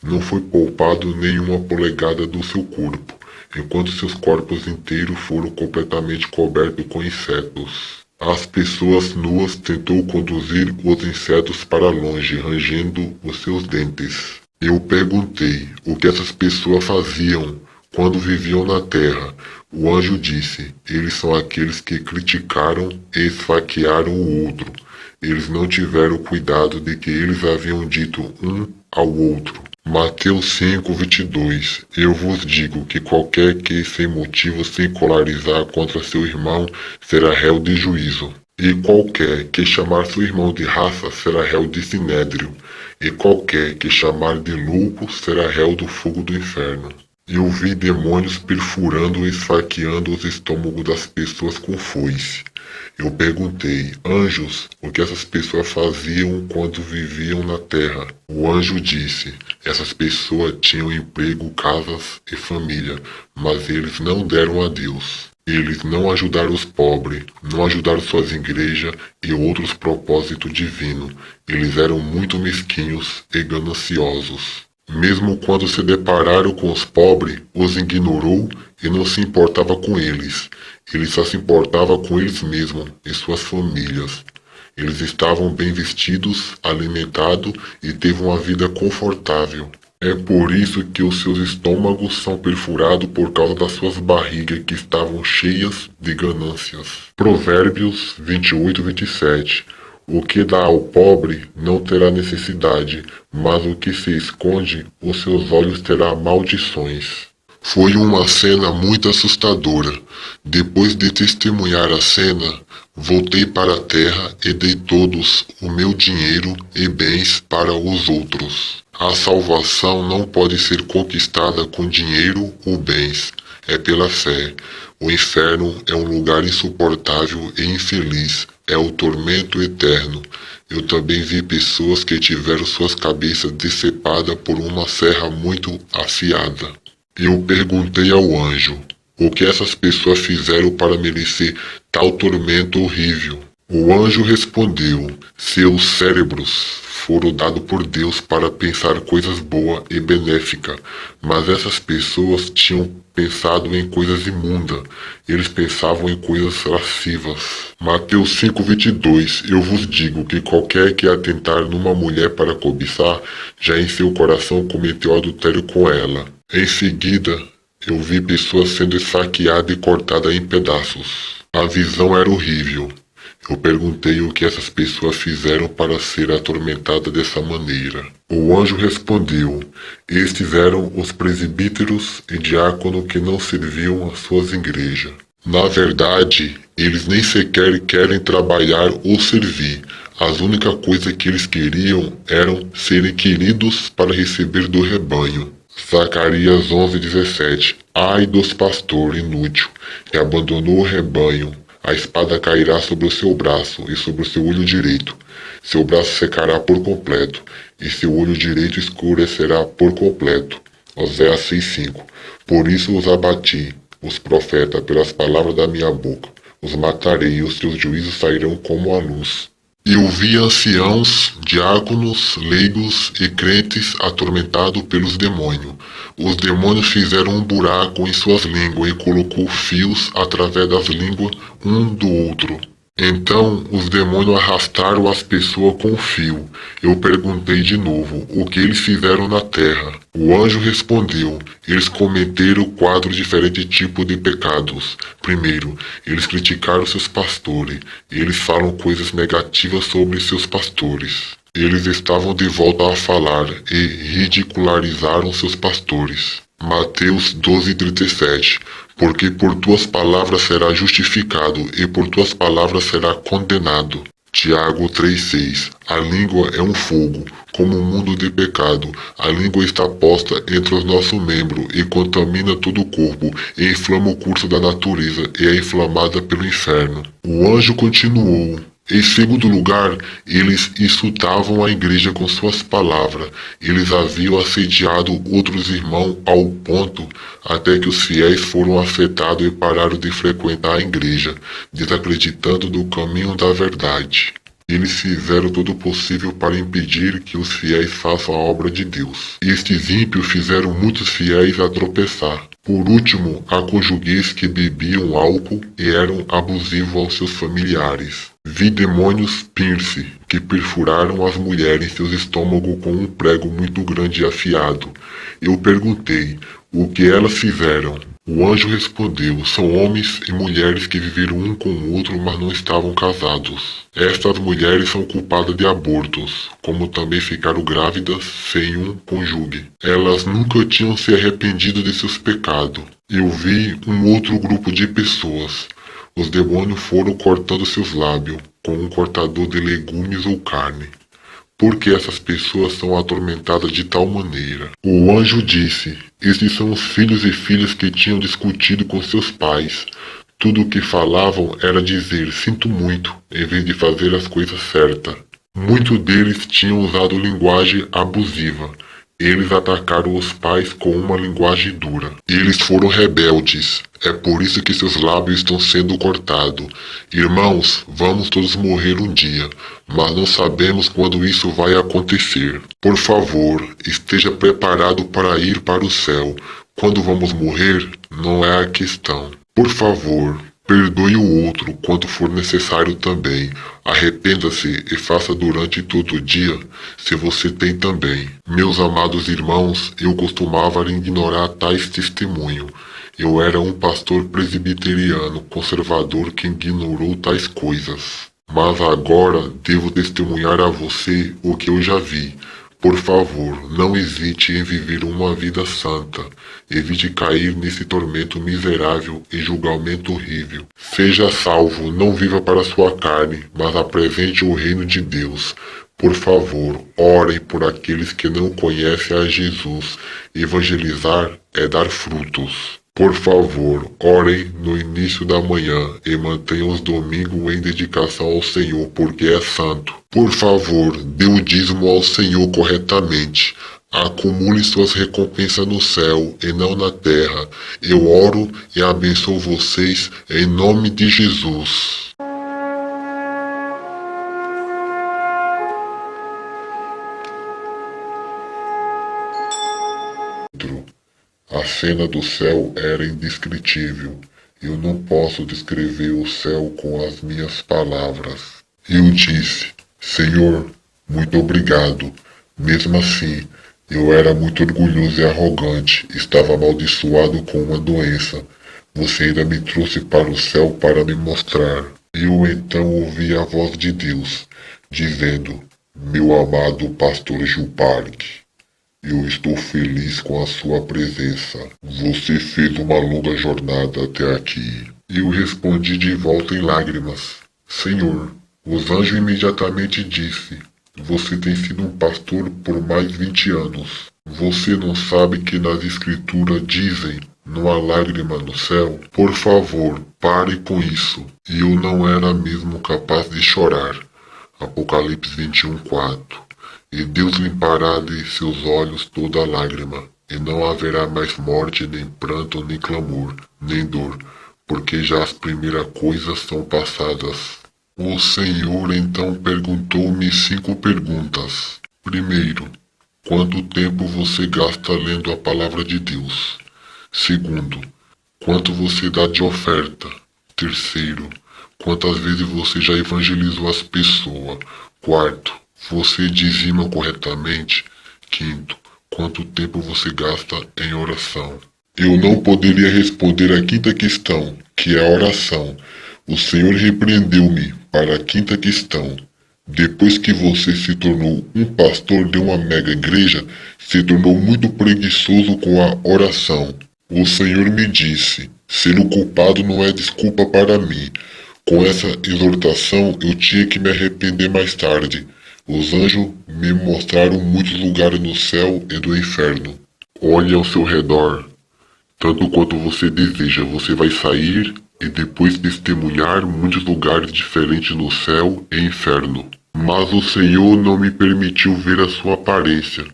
Não foi poupado nenhuma polegada do seu corpo, enquanto seus corpos inteiros foram completamente cobertos com insetos. As pessoas nuas tentou conduzir os insetos para longe, rangendo os seus dentes. Eu perguntei o que essas pessoas faziam quando viviam na terra, O anjo disse: eles são aqueles que criticaram e esfaquearam o outro. Eles não tiveram cuidado de que eles haviam dito um ao outro. Mateus 5:22. Eu vos digo que qualquer que sem motivo se encolarizar contra seu irmão será réu de juízo. E qualquer que chamar seu irmão de raça será réu de sinédrio. E qualquer que chamar de louco será réu do fogo do inferno. Eu vi demônios perfurando e esfaqueando os estômagos das pessoas com foice. Eu perguntei: anjos, o que essas pessoas faziam quando viviam na terra? O anjo disse: essas pessoas tinham emprego, casas e família, mas eles não deram a Deus. Eles não ajudaram os pobres, não ajudaram suas igrejas e outros propósitos divinos. Eles eram muito mesquinhos e gananciosos. Mesmo quando se depararam com os pobres, os ignorou e não se importava com eles. Ele só se importava com eles mesmos e suas famílias. Eles estavam bem vestidos, alimentados e teve uma vida confortável. É por isso que os seus estômagos são perfurados por causa das suas barrigas que estavam cheias de ganâncias. Provérbios 28:27. O que dá ao pobre não terá necessidade, mas o que se esconde, os seus olhos terá maldições. Foi uma cena muito assustadora. Depois de testemunhar a cena, voltei para a terra e dei todos o meu dinheiro e bens para os outros. A salvação não pode ser conquistada com dinheiro ou bens, é pela fé. O inferno é um lugar insuportável e infeliz, é o tormento eterno. Eu também vi pessoas que tiveram suas cabeças decepadas por uma serra muito afiada. Eu perguntei ao anjo: o que essas pessoas fizeram para merecer tal tormento horrível? O anjo respondeu: seus cérebros foram dados por Deus para pensar coisas boas e benéficas, mas essas pessoas tinham pensado em coisas imundas. Eles pensavam em coisas lascivas. Mateus 5:22. Eu vos digo que qualquer que atentar numa mulher para cobiçar, já em seu coração cometeu adultério com ela. Em seguida, eu vi pessoas sendo esfaqueadas e cortadas em pedaços. A visão era horrível. Eu perguntei o que essas pessoas fizeram para ser atormentadas dessa maneira. O anjo respondeu: estes eram os presbíteros e diáconos que não serviam às suas igrejas. Na verdade, eles nem sequer querem trabalhar ou servir. As únicas coisas que eles queriam eram serem queridos para receber do rebanho. Zacarias 11:17. Ai dos pastores inútil, que abandonou o rebanho. A espada cairá sobre o seu braço e sobre o seu olho direito. Seu braço secará por completo, e seu olho direito escurecerá por completo. Oséias 6:5. Por isso os abati, os profetas, pelas palavras da minha boca. Os matarei, e os seus juízos sairão como a luz. Eu vi anciãos, diáconos, leigos e crentes atormentados pelos demônios. Os demônios fizeram um buraco em suas línguas e colocou fios através das línguas um do outro. Então os demônios arrastaram as pessoas com o fio. Eu perguntei de novo o que eles fizeram na terra. O anjo respondeu: eles cometeram 4 diferentes tipos de pecados. Primeiro, eles criticaram seus pastores. Eles falam coisas negativas sobre seus pastores. Eles estavam de volta a falar e ridicularizaram seus pastores. Mateus 12:37. Porque por tuas palavras será justificado e por tuas palavras será condenado. Tiago 3:6. A língua é um fogo, como um mundo de pecado. A língua está posta entre os nossos membros e contamina todo o corpo, e inflama o curso da natureza e é inflamada pelo inferno. O anjo continuou: em segundo lugar, eles insultavam a igreja com suas palavras. Eles haviam assediado outros irmãos ao ponto até que os fiéis foram afetados e pararam de frequentar a igreja, desacreditando do caminho da verdade. Eles fizeram todo o possível para impedir que os fiéis façam a obra de Deus. Estes ímpios fizeram muitos fiéis a tropeçar. Por último, há conjuguês que bebiam álcool e eram abusivos aos seus familiares. Vi demônios pierce, que perfuraram as mulheres em seus estômagos com um prego muito grande e afiado. Eu perguntei: o que elas fizeram? O anjo respondeu: são homens e mulheres que viveram um com o outro, mas não estavam casados. Estas mulheres são culpadas de abortos, como também ficaram grávidas sem um cônjuge. Elas nunca tinham se arrependido de seus pecados. Eu vi um outro grupo de pessoas. Os demônios foram cortando seus lábios com um cortador de legumes ou carne. Por que essas pessoas são atormentadas de tal maneira? O anjo disse: esses são os filhos e filhas que tinham discutido com seus pais. Tudo o que falavam era dizer sinto muito, em vez de fazer as coisas certas. Muitos deles tinham usado linguagem abusiva. Eles atacaram os pais com uma linguagem dura. Eles foram rebeldes. É por isso que seus lábios estão sendo cortados. Irmãos, vamos todos morrer um dia, mas não sabemos quando isso vai acontecer. Por favor, esteja preparado para ir para o céu. Quando vamos morrer, não é a questão. Por favor, perdoe o outro quando for necessário também. Arrependa-se e faça durante todo o dia, se você tem também. Meus amados irmãos, eu costumava ignorar tais testemunhos. Eu era um pastor presbiteriano conservador que ignorou tais coisas. Mas agora devo testemunhar a você o que eu já vi. Por favor, não hesite em viver uma vida santa. Evite cair nesse tormento miserável e julgamento horrível. Seja salvo, não viva para sua carne, mas apresente o reino de Deus. Por favor, orem por aqueles que não conhecem a Jesus. Evangelizar é dar frutos. Por favor, orem no início da manhã e mantenham os domingos em dedicação ao Senhor, porque é santo. Por favor, dê o dízimo ao Senhor corretamente. Acumule suas recompensas no céu e não na terra. Eu oro e abençoo vocês em nome de Jesus. A cena do céu era indescritível. Eu não posso descrever o céu com as minhas palavras. Eu disse: Senhor, muito obrigado. Mesmo assim, eu era muito orgulhoso e arrogante. Estava amaldiçoado com uma doença. Você ainda me trouxe para o céu para me mostrar. Eu então ouvi a voz de Deus, dizendo: meu amado pastor Gil Park, eu estou feliz com a sua presença. Você fez uma longa jornada até aqui. Eu respondi de volta em lágrimas: Senhor. Os anjos imediatamente disse: você tem sido um pastor por mais 20 anos. Você não sabe que nas escrituras dizem: não há lágrima no céu? Por favor, pare com isso. E eu não era mesmo capaz de chorar. Apocalipse 21:4. E Deus limpará de seus olhos toda lágrima, e não haverá mais morte, nem pranto, nem clamor, nem dor, porque já as primeiras coisas são passadas. O Senhor então perguntou-me 5 perguntas. Primeiro, quanto tempo você gasta lendo a palavra de Deus? Segundo, quanto você dá de oferta? Terceiro, quantas vezes você já evangelizou as pessoas? Quarto, você dizima corretamente? Quinto, quanto tempo você gasta em oração? Eu não poderia responder a quinta questão, que é a oração. O Senhor repreendeu-me para a quinta questão. Depois que você se tornou um pastor de uma mega igreja, se tornou muito preguiçoso com a oração. O Senhor me disse: ser o culpado não é desculpa para mim. Com essa exortação eu tinha que me arrepender mais tarde. Os anjos me mostraram muitos lugares no céu e do inferno. Olhe ao seu redor. Tanto quanto você deseja, você vai sair e depois testemunhar muitos lugares diferentes no céu e inferno. Mas o Senhor não me permitiu ver a sua aparência.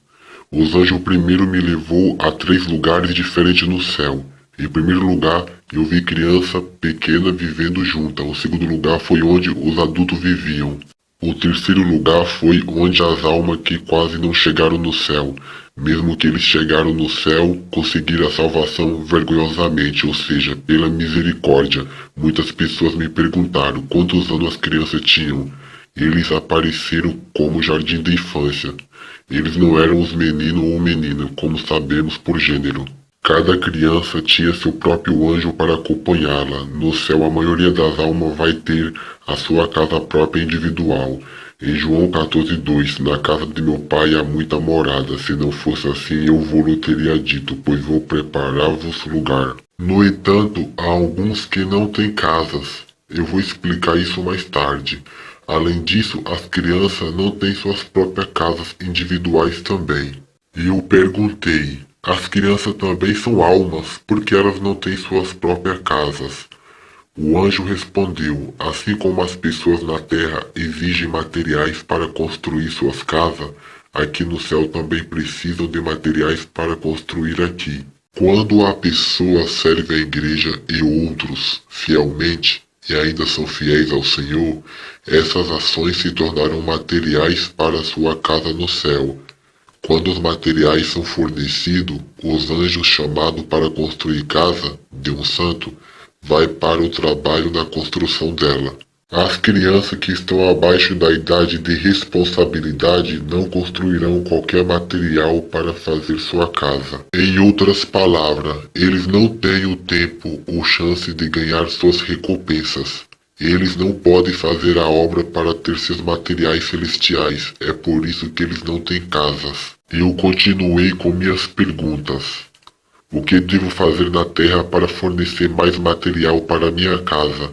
Os anjos primeiro me levou a 3 lugares diferentes no céu. Em primeiro lugar, eu vi criança pequena vivendo junta. O segundo lugar foi onde os adultos viviam. O terceiro lugar foi onde as almas que quase não chegaram no céu. Mesmo que eles chegaram no céu, conseguiram a salvação vergonhosamente, ou seja, pela misericórdia. Muitas pessoas me perguntaram quantos anos as crianças tinham. Eles apareceram como jardim da infância. Eles não eram os meninos ou menina, como sabemos por gênero. Cada criança tinha seu próprio anjo para acompanhá-la. No céu, a maioria das almas vai ter a sua casa própria individual. Em João 14:2, na casa de meu pai há muita morada. Se não fosse assim, eu vou-lhe teria dito, pois vou preparar-vos lugar. No entanto, há alguns que não têm casas. Eu vou explicar isso mais tarde. Além disso, as crianças não têm suas próprias casas individuais também. E eu perguntei, as crianças também são almas, porque elas não têm suas próprias casas. O anjo respondeu, assim como as pessoas na terra exigem materiais para construir suas casas, aqui no céu também precisam de materiais para construir aqui. Quando a pessoa serve a igreja e outros fielmente, e ainda são fiéis ao Senhor, essas ações se tornarão materiais para sua casa no céu. Quando os materiais são fornecidos, os anjos chamados para construir casa de um santo vai para o trabalho na construção dela. As crianças que estão abaixo da idade de responsabilidade não construirão qualquer material para fazer sua casa. Em outras palavras, eles não têm o tempo ou chance de ganhar suas recompensas. Eles não podem fazer a obra para ter seus materiais celestiais. É por isso que eles não têm casas. Eu continuei com minhas perguntas. O que devo fazer na terra para fornecer mais material para minha casa?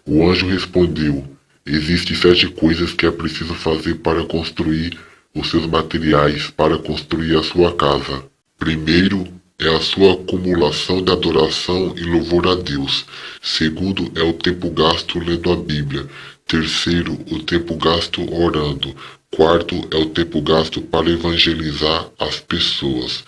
O anjo respondeu, existem 7 coisas que é preciso fazer para construir os seus materiais, para construir a sua casa. Primeiro, é a sua acumulação de adoração e louvor a Deus. Segundo, é o tempo gasto lendo a Bíblia. Terceiro, o tempo gasto orando. Quarto, é o tempo gasto para evangelizar as pessoas.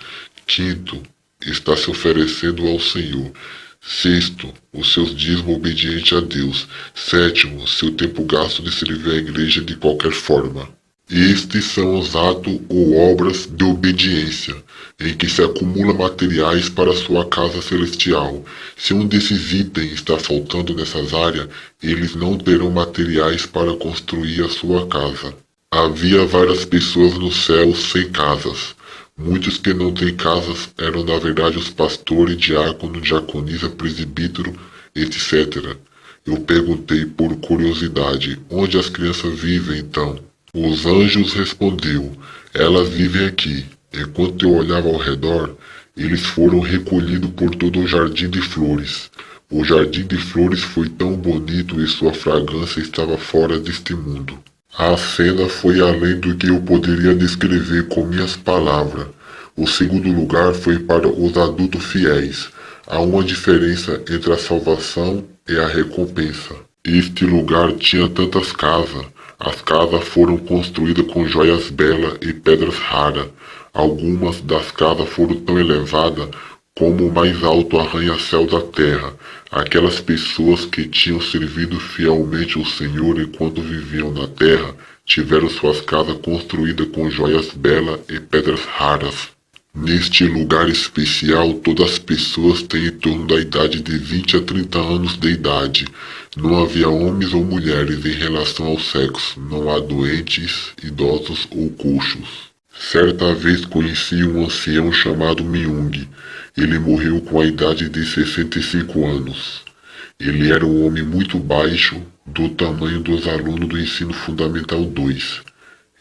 Quinto, está se oferecendo ao Senhor. Sexto, os seus dízimos obedientes a Deus. Sétimo, seu tempo gasto de servir a igreja de qualquer forma. Estes são os atos ou obras de obediência, em que se acumula materiais para sua casa celestial. Se um desses itens está faltando nessas áreas, eles não terão materiais para construir a sua casa. Havia várias pessoas no céu sem casas. Muitos que não têm casas eram na verdade os pastores, diácono, diaconisa, presbítero, etc. Eu perguntei por curiosidade, onde as crianças vivem então? Os anjos respondeu, elas vivem aqui. Enquanto eu olhava ao redor, eles foram recolhidos por todo o jardim de flores. O jardim de flores foi tão bonito e sua fragrância estava fora deste mundo. A cena foi além do que eu poderia descrever com minhas palavras. O segundo lugar foi para os adultos fiéis. Há uma diferença entre a salvação e a recompensa. Este lugar tinha tantas casas. As casas foram construídas com joias belas e pedras raras. Algumas das casas foram tão elevadas como o mais alto arranha-céu da terra. Aquelas pessoas que tinham servido fielmente ao Senhor enquanto viviam na terra, tiveram suas casas construídas com joias belas e pedras raras. Neste lugar especial, todas as pessoas têm em torno da idade de 20 a 30 anos de idade. Não havia homens ou mulheres em relação ao sexo. Não há doentes, idosos ou coxos. Certa vez conheci um ancião chamado Myung. Ele morreu com a idade de 65 anos. Ele era um homem muito baixo, do tamanho dos alunos do ensino fundamental 2.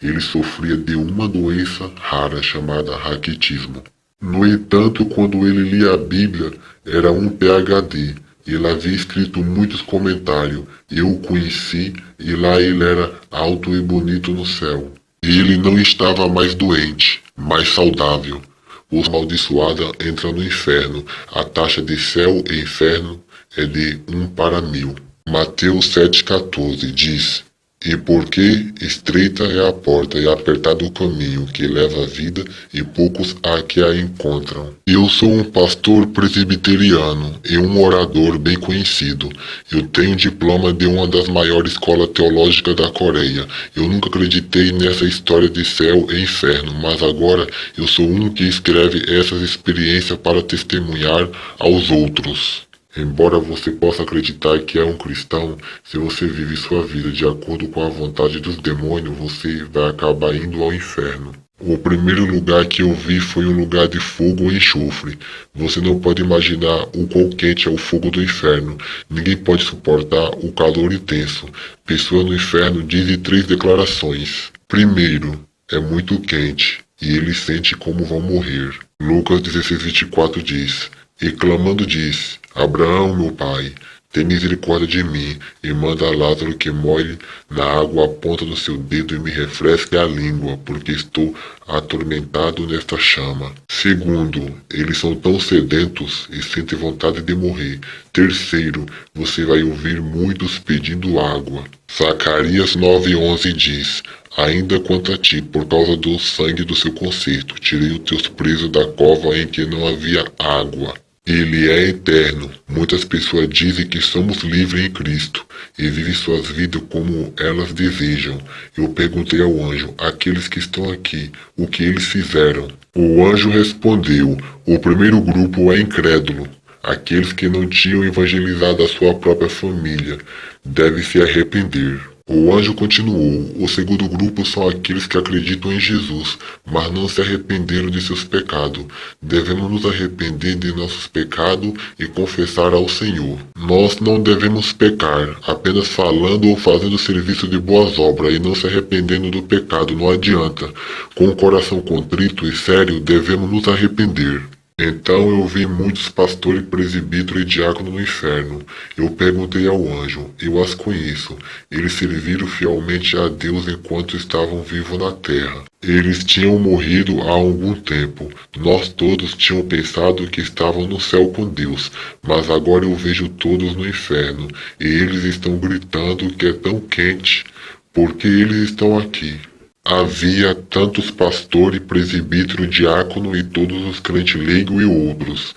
Ele sofria de uma doença rara chamada raquitismo. No entanto, quando ele lia a Bíblia, era um PhD. Ele havia escrito muitos comentários. Eu o conheci e lá ele era alto e bonito no céu. Ele não estava mais doente, mais saudável. Os amaldiçoados entram no inferno. A taxa de céu e inferno é de 1 para 1000. Mateus 7,14 diz, e porque estreita é a porta e apertado o caminho que leva à vida, e poucos há que a encontram. Eu sou um pastor presbiteriano e um orador bem conhecido. Eu tenho diploma de uma das maiores escolas teológicas da Coreia. Eu nunca acreditei nessa história de céu e inferno, mas agora eu sou um que escreve essas experiências para testemunhar aos outros. Embora você possa acreditar que é um cristão, se você vive sua vida de acordo com a vontade dos demônios, você vai acabar indo ao inferno. O primeiro lugar que eu vi foi um lugar de fogo e enxofre. Você não pode imaginar o quão quente é o fogo do inferno. Ninguém pode suportar o calor intenso. Pessoas no inferno dizem 3 declarações. Primeiro, é muito quente e eles sentem como vão morrer. Lucas 16:24 diz: E clamando diz: Abraão, meu pai, tem misericórdia de mim e manda a Lázaro que molhe na água a ponta do seu dedo e me refresque a língua, porque estou atormentado nesta chama. Segundo, eles são tão sedentos e sentem vontade de morrer. Terceiro, você vai ouvir muitos pedindo água. Zacarias 9:11 diz: Ainda quanto a ti, por causa do sangue do seu concerto, tirei os teus presos da cova em que não havia água. Ele é eterno. Muitas pessoas dizem que somos livres em Cristo e vivem suas vidas como elas desejam. Eu perguntei ao anjo, aqueles que estão aqui, o que eles fizeram? O anjo respondeu, o primeiro grupo é incrédulo. Aqueles que não tinham evangelizado a sua própria família devem se arrepender. O anjo continuou, o segundo grupo são aqueles que acreditam em Jesus, mas não se arrependeram de seus pecados. Devemos nos arrepender de nossos pecados e confessar ao Senhor. Nós não devemos pecar, apenas falando ou fazendo serviço de boas obras e não se arrependendo do pecado, não adianta. Com o coração contrito e sério, devemos nos arrepender. Então eu vi muitos pastores, presbíteros e diáconos no inferno. Eu perguntei ao anjo, eu as conheço. Eles serviram fielmente a Deus enquanto estavam vivos na terra. Eles tinham morrido há algum tempo. Nós todos tínhamos pensado que estavam no céu com Deus, mas agora eu vejo todos no inferno, e eles estão gritando que é tão quente, porque eles estão aqui. Havia tantos pastores, presbítero, diácono e todos os crentes leigos e outros.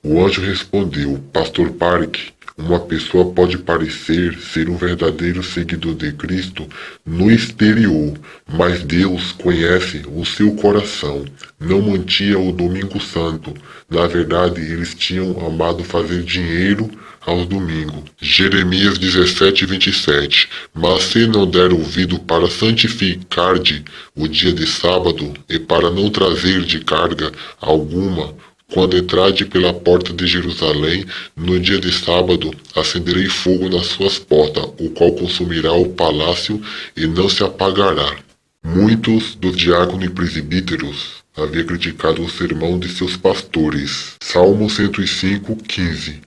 O anjo respondeu, Pastor Park, uma pessoa pode parecer ser um verdadeiro seguidor de Cristo no exterior, mas Deus conhece o seu coração. Não mantinha o domingo santo. Na verdade, eles tinham amado fazer dinheiro aos domingos. Jeremias 17:27. Mas se não der ouvido para santificar-de o dia de sábado e para não trazer de carga alguma, quando entrade pela porta de Jerusalém, no dia de sábado, acenderei fogo nas suas portas, o qual consumirá o palácio e não se apagará. Muitos dos diáconos e presbíteros haviam criticado o sermão de seus pastores. Salmo 105:15.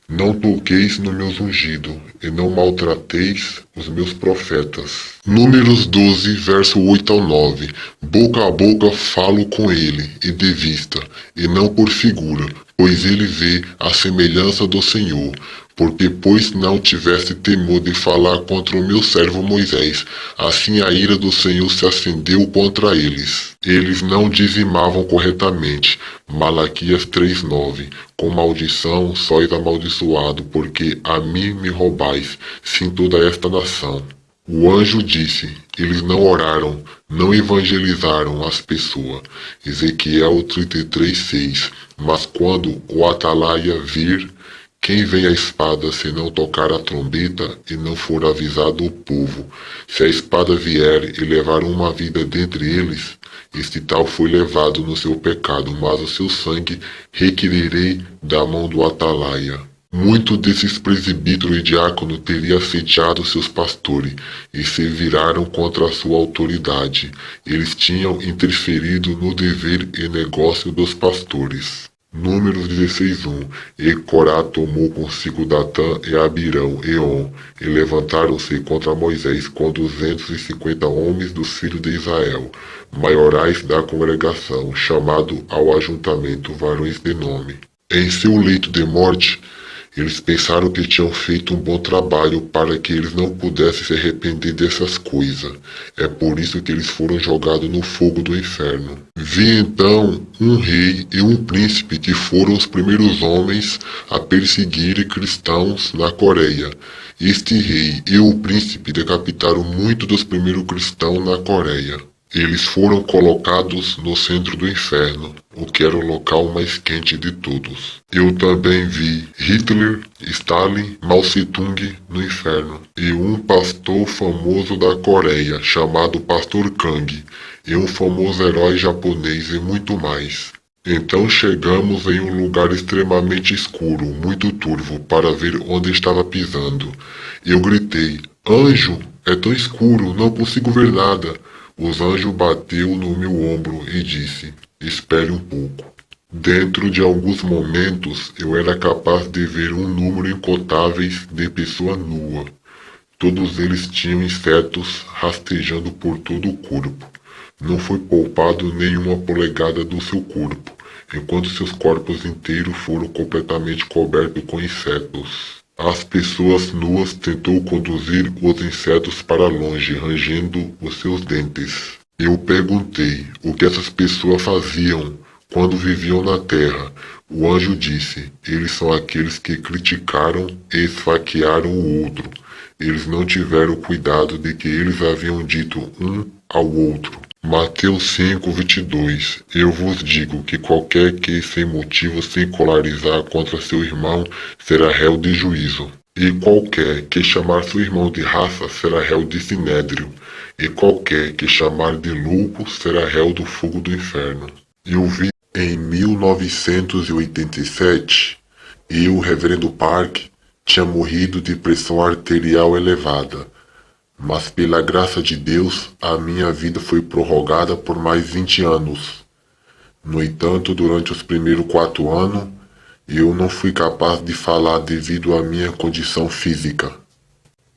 Não toqueis no meu ungido, e não maltrateis os meus profetas. Números 12, verso 8 ao 9. Boca a boca falo com ele, e de vista, e não por figura, pois ele vê a semelhança do Senhor. Porque, pois não tivesse temor de falar contra o meu servo Moisés, assim a ira do Senhor se acendeu contra eles. Eles não dizimavam corretamente. Malaquias 3:9. Com maldição sois amaldiçoado, porque a mim me roubais, sim toda esta nação. O anjo disse, eles não oraram, não evangelizaram as pessoas. Ezequiel 33:6. Mas quando o atalaia vir, quem vem a espada se não tocar a trombeta e não for avisado o povo? Se a espada vier e levar uma vida dentre eles, este tal foi levado no seu pecado, mas o seu sangue requererei da mão do atalaia. Muitos desses presbíteros e diáconos teriam assediado seus pastores e se viraram contra a sua autoridade. Eles tinham interferido no dever e negócio dos pastores. Números 16:1. E Corá tomou consigo Datã e Abirão e On, e levantaram-se contra Moisés com 250 homens dos filhos de Israel, maiorais da congregação, chamado ao ajuntamento varões de nome. Em seu leito de morte, eles pensaram que tinham feito um bom trabalho para que eles não pudessem se arrepender dessas coisas. É por isso que eles foram jogados no fogo do inferno. Vi então um rei e um príncipe que foram os primeiros homens a perseguirem cristãos na Coreia. Este rei e o príncipe decapitaram muitos dos primeiros cristãos na Coreia. Eles foram colocados no centro do inferno, o que era o local mais quente de todos. Eu também vi Hitler, Stalin, Mao Tse-tung no inferno, e um pastor famoso da Coreia, chamado Pastor Kang, e um famoso herói japonês e muito mais. Então chegamos em um lugar extremamente escuro, muito turvo, para ver onde estava pisando. Eu gritei: "Anjo, é tão escuro, não consigo ver nada." Os anjos bateu no meu ombro e disse: "Espere um pouco." Dentro de alguns momentos, eu era capaz de ver um número incontáveis de pessoas nuas. Todos eles tinham insetos rastejando por todo o corpo. Não foi poupado nenhuma polegada do seu corpo, enquanto seus corpos inteiros foram completamente cobertos com insetos. As pessoas nuas tentou conduzir os insetos para longe, rangendo os seus dentes. Eu perguntei o que essas pessoas faziam quando viviam na terra. O anjo disse: "Eles são aqueles que criticaram e esfaquearam o outro. Eles não tiveram cuidado de que eles haviam dito um ao outro." Mateus 5:22. Eu vos digo que qualquer que sem motivo se encolarizar contra seu irmão será réu de juízo. E qualquer que chamar seu irmão de raça será réu de sinédrio. E qualquer que chamar de louco será réu do fogo do inferno. Eu vi em 1987 e o reverendo Park tinha morrido de pressão arterial elevada. Mas pela graça de Deus, a minha vida foi prorrogada por mais 20 anos. No entanto, durante os primeiros 4 anos, eu não fui capaz de falar devido à minha condição física.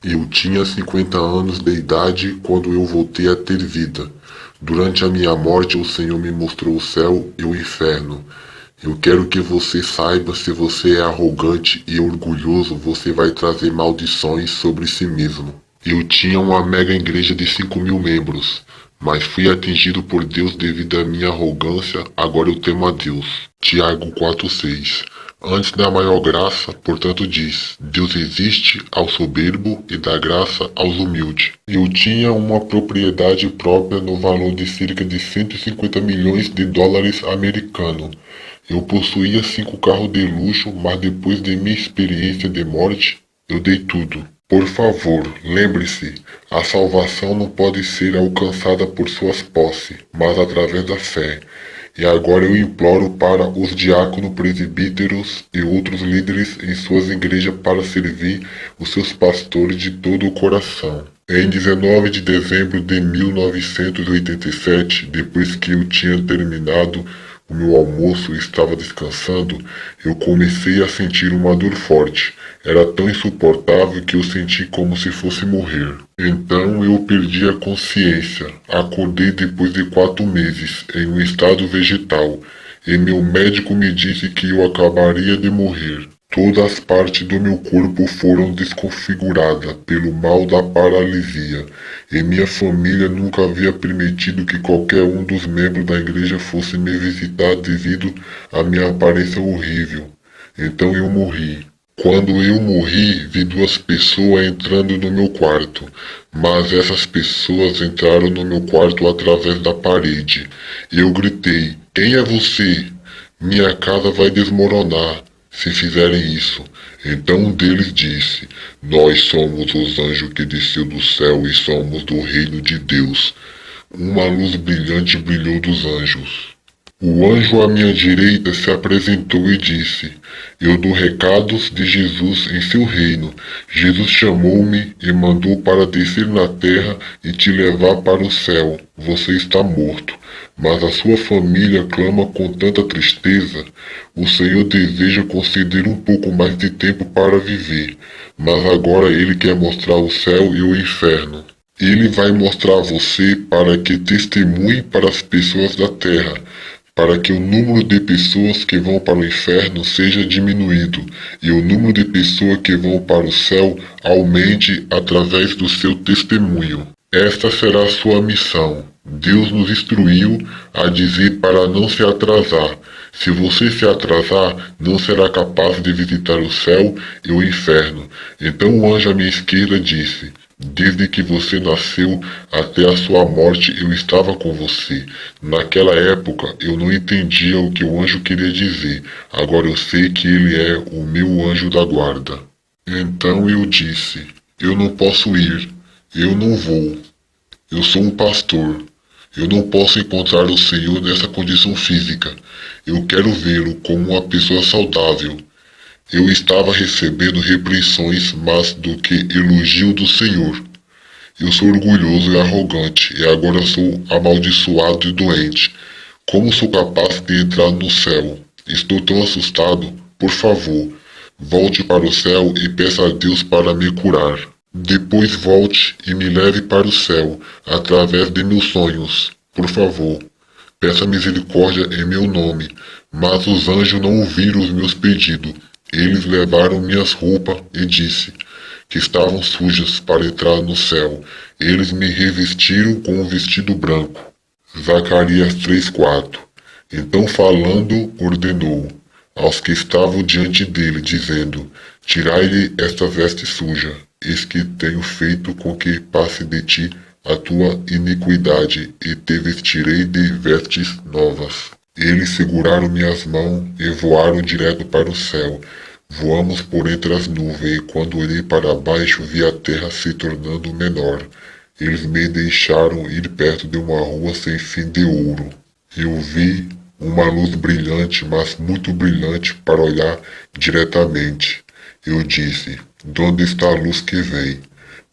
Eu tinha 50 anos de idade quando eu voltei a ter vida. Durante a minha morte, o Senhor me mostrou o céu e o inferno. Eu quero que você saiba, se você é arrogante e orgulhoso, você vai trazer maldições sobre si mesmo. Eu tinha uma mega igreja de 5.000 membros, mas fui atingido por Deus devido à minha arrogância, agora eu temo a Deus. Tiago 4:6. Antes da maior graça, portanto diz: Deus existe ao soberbo e dá graça aos humildes. Eu tinha uma propriedade própria no valor de cerca de 150 milhões de dólares americanos. Eu possuía 5 carros de luxo, mas depois de minha experiência de morte, eu dei tudo. Por favor, lembre-se, a salvação não pode ser alcançada por suas posses, mas através da fé. E agora eu imploro para os diáconos, presbíteros e outros líderes em suas igrejas para servir os seus pastores de todo o coração. Em 19 de dezembro de 1987, depois que eu tinha terminado o meu almoço e estava descansando, eu comecei a sentir uma dor forte. Era tão insuportável que eu senti como se fosse morrer. Então eu perdi a consciência. Acordei depois de 4 meses, em um estado vegetal, e meu médico me disse que eu acabaria de morrer. Todas as partes do meu corpo foram desconfiguradas pelo mal da paralisia, e minha família nunca havia permitido que qualquer um dos membros da igreja fosse me visitar devido à minha aparência horrível. Então eu morri. Quando eu morri, vi 2 pessoas entrando no meu quarto, mas essas pessoas entraram no meu quarto através da parede. Eu gritei: "Quem é você? Minha casa vai desmoronar se fizerem isso." Então um deles disse: "Nós somos os anjos que desceu do céu e somos do reino de Deus." Uma luz brilhante brilhou dos anjos. O anjo à minha direita se apresentou e disse: "Eu dou recados de Jesus em seu reino. Jesus chamou-me e mandou para descer na terra e te levar para o céu. Você está morto, mas a sua família clama com tanta tristeza. O Senhor deseja conceder um pouco mais de tempo para viver, mas agora Ele quer mostrar o céu e o inferno. Ele vai mostrar a você para que testemunhe para as pessoas da terra, para que o número de pessoas que vão para o inferno seja diminuído e o número de pessoas que vão para o céu aumente através do seu testemunho. Esta será a sua missão. Deus nos instruiu a dizer para não se atrasar. Se você se atrasar, não será capaz de visitar o céu e o inferno." Então o anjo à minha esquerda disse: Desde que você nasceu até a sua morte eu estava com você. Naquela época eu não entendia o que o anjo queria dizer. Agora eu sei que ele é o meu anjo da guarda. Então eu disse: eu não posso ir. Eu não vou. Eu sou um pastor. Eu não posso encontrar o Senhor nessa condição física. Eu quero vê-lo como uma pessoa saudável. Eu estava recebendo repreensões mais do que elogio do Senhor. Eu sou orgulhoso e arrogante, e agora sou amaldiçoado e doente. Como sou capaz de entrar no céu? Estou tão assustado. Por favor, volte para o céu e peça a Deus para me curar. Depois volte e me leve para o céu, através de meus sonhos. Por favor, peça misericórdia em meu nome. Mas os anjos não ouviram os meus pedidos. Eles levaram minhas roupas e disse que estavam sujas para entrar no céu. Eles me revestiram com um vestido branco. Zacarias 3:4. Então falando, ordenou aos que estavam diante dele, dizendo: tirai-lhe esta veste suja. Eis que tenho feito com que passe de ti a tua iniquidade, e te vestirei de vestes novas. Eles seguraram minhas mãos e voaram direto para o céu. Voamos por entre as nuvens, e quando olhei para baixo vi a terra se tornando menor. Eles me deixaram ir perto de uma rua sem fim de ouro. Eu vi uma luz brilhante, mas muito brilhante para olhar diretamente. Eu disse: de onde está a luz que vem?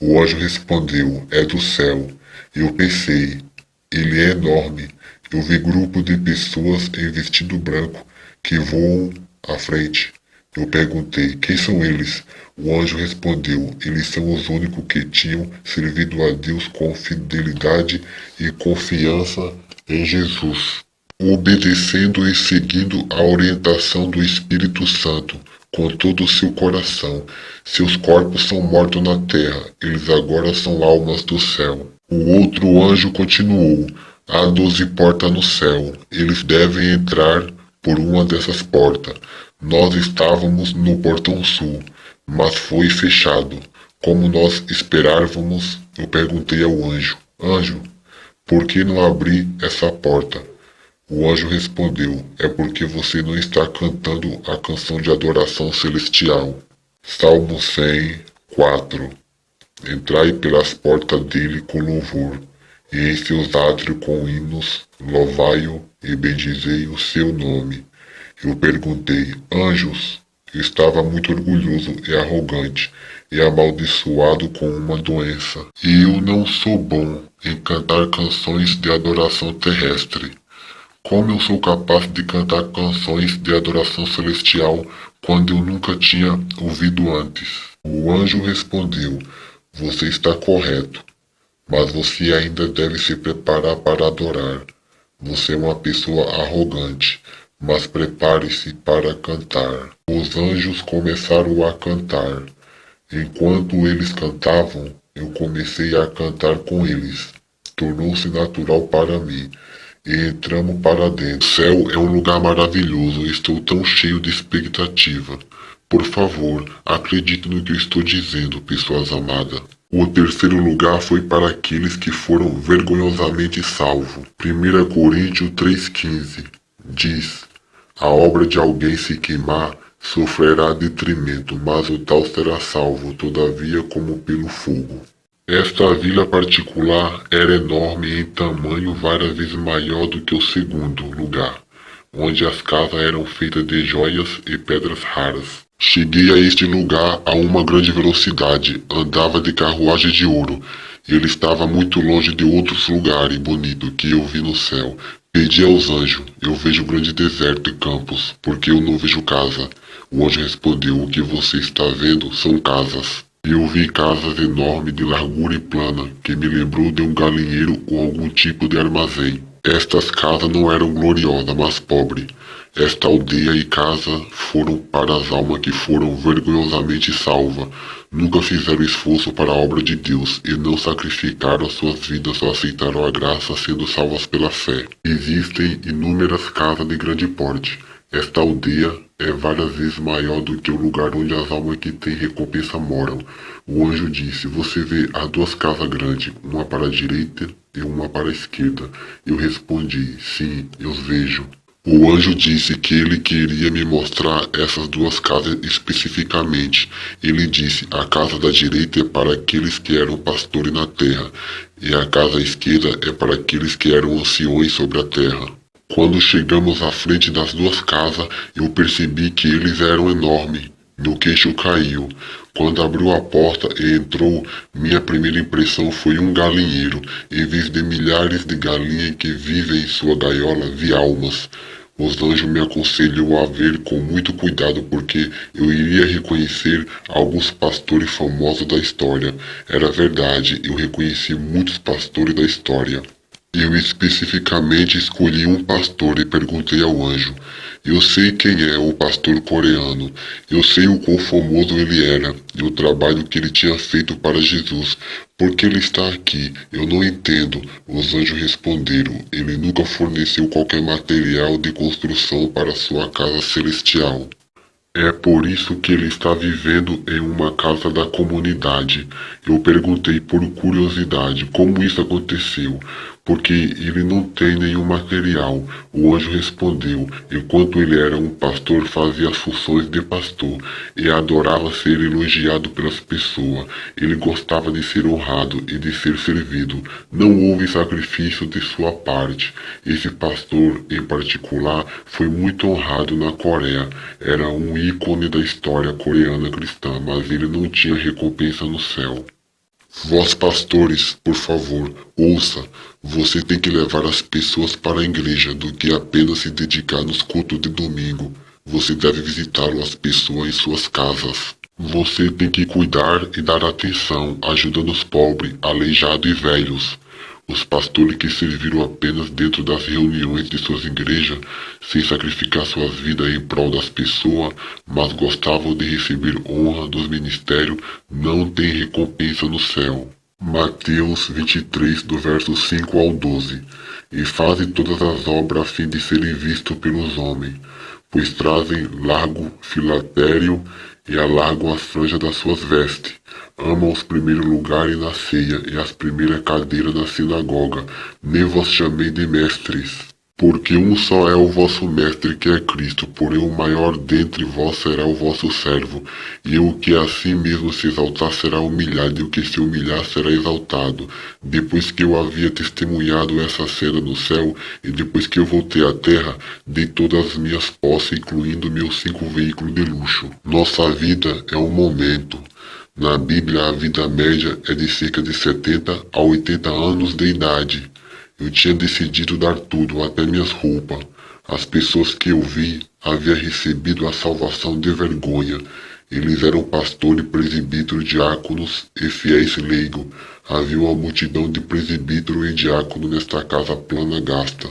O anjo respondeu: é do céu. Eu pensei: ele é enorme. Eu vi grupo de pessoas em vestido branco que voam à frente. Eu perguntei: quem são eles? O anjo respondeu: eles são os únicos que tinham servido a Deus com fidelidade e confiança em Jesus, obedecendo e seguindo a orientação do Espírito Santo com todo o seu coração. Seus corpos são mortos na terra, eles agora são almas do céu. O outro anjo continuou: há 12 portas no céu, eles devem entrar por uma dessas portas. Nós estávamos no portão sul, mas foi fechado. Como nós esperávamos, eu perguntei ao anjo: anjo, por que não abrir essa porta? O anjo respondeu: é porque você não está cantando a canção de adoração celestial. Salmo 100:4. Entrai pelas portas dele com louvor, e em seus átrios com hinos, louvai-o e bendizei o seu nome. Eu perguntei: anjos? Eu estava muito orgulhoso e arrogante, e amaldiçoado com uma doença. E eu não sou bom em cantar canções de adoração terrestre. Como eu sou capaz de cantar canções de adoração celestial quando eu nunca tinha ouvido antes? O anjo respondeu: você está correto, mas você ainda deve se preparar para adorar. Você é uma pessoa arrogante, mas prepare-se para cantar. Os anjos começaram a cantar. Enquanto eles cantavam, eu comecei a cantar com eles. Tornou-se natural para mim. E entramos para dentro. O céu é um lugar maravilhoso. Estou tão cheio de expectativa. Por favor, acredite no que eu estou dizendo, pessoas amadas. O terceiro lugar foi para aqueles que foram vergonhosamente salvos. 1 Coríntios 3,15 diz: a obra de alguém se queimar sofrerá detrimento, mas o tal será salvo, todavia, como pelo fogo. Esta vila particular era enorme em tamanho, várias vezes maior do que o segundo lugar, onde as casas eram feitas de joias e pedras raras. Cheguei a este lugar a uma grande velocidade, andava de carruagem de ouro. Ele estava muito longe de outros lugares bonitos que eu vi no céu. Pedi aos anjos: eu vejo grande deserto e campos, porque eu não vejo casa. O anjo respondeu: o que você está vendo são casas. Eu vi casas enormes de largura e plana, que me lembrou de um galinheiro ou algum tipo de armazém. Estas casas não eram gloriosas, mas pobres. Esta aldeia e casa foram para as almas que foram vergonhosamente salvas. Nunca fizeram esforço para a obra de Deus e não sacrificaram suas vidas ou aceitaram a graça sendo salvas pela fé. Existem inúmeras casas de grande porte. Esta aldeia é várias vezes maior do que o lugar onde as almas que têm recompensa moram. O anjo disse: Você vê as duas casas grandes, uma para a direita e uma para a esquerda. Eu respondi: Sim, eu vejo. O anjo disse que ele queria me mostrar essas duas casas especificamente. Ele disse: A casa da direita é para aqueles que eram pastores na terra, e a casa esquerda é para aqueles que eram anciões sobre a terra. Quando chegamos à frente das duas casas, eu percebi que eles eram enormes. Meu queixo caiu. Quando abriu a porta e entrou, minha primeira impressão foi um galinheiro. Em vez de milhares de galinhas que vivem em sua gaiola, vi almas. Os anjos me aconselhou a ver com muito cuidado porque eu iria reconhecer alguns pastores famosos da história. Era verdade, eu reconheci muitos pastores da história. Eu especificamente escolhi um pastor e perguntei ao anjo: Eu sei quem é o pastor coreano. Eu sei o quão famoso ele era e o trabalho que ele tinha feito para Jesus. Por que ele está aqui? Eu não entendo. Os anjos responderam: Ele nunca forneceu qualquer material de construção para sua casa celestial. É por isso que ele está vivendo em uma casa da comunidade. Eu perguntei por curiosidade como isso aconteceu, porque ele não tem nenhum material. O anjo respondeu: enquanto ele era um pastor, fazia as funções de pastor e adorava ser elogiado pelas pessoas. Ele gostava de ser honrado e de ser servido. Não houve sacrifício de sua parte. Esse pastor, em particular, foi muito honrado na Coreia. Era um ícone da história coreana cristã, mas ele não tinha recompensa no céu. Vós pastores, por favor, ouça, você tem que levar as pessoas para a igreja do que apenas se dedicar nos cultos de domingo. Você deve visitar as pessoas em suas casas. Você tem que cuidar e dar atenção, ajudando os pobres, aleijados e velhos. Os pastores que serviram apenas dentro das reuniões de suas igrejas, sem sacrificar suas vidas em prol das pessoas, mas gostavam de receber honra dos ministérios, não têm recompensa no céu. Mateus 23, do verso 5 ao 12. E fazem todas as obras a fim de serem vistos pelos homens, pois trazem largo filatério e alargam as franjas das suas vestes. Amam os primeiros lugares na ceia e as primeiras cadeiras na sinagoga. Nem vos chamei de mestres, porque um só é o vosso mestre, que é Cristo. Porém o maior dentre vós será o vosso servo. E o que a si mesmo se exaltar será humilhado, e o que se humilhar será exaltado. Depois que eu havia testemunhado essa cena no céu, e depois que eu voltei à terra, dei todas as minhas posses, incluindo meus 5 veículos de luxo. Nossa vida é um momento. Na Bíblia, a vida média é de cerca de 70 a 80 anos de idade. Eu tinha decidido dar tudo, até minhas roupas. As pessoas que eu vi haviam recebido a salvação de vergonha. Eles eram pastores, presbíteros, diáconos e fiéis leigos. Havia uma multidão de presbíteros e diáconos nesta casa plana gasta.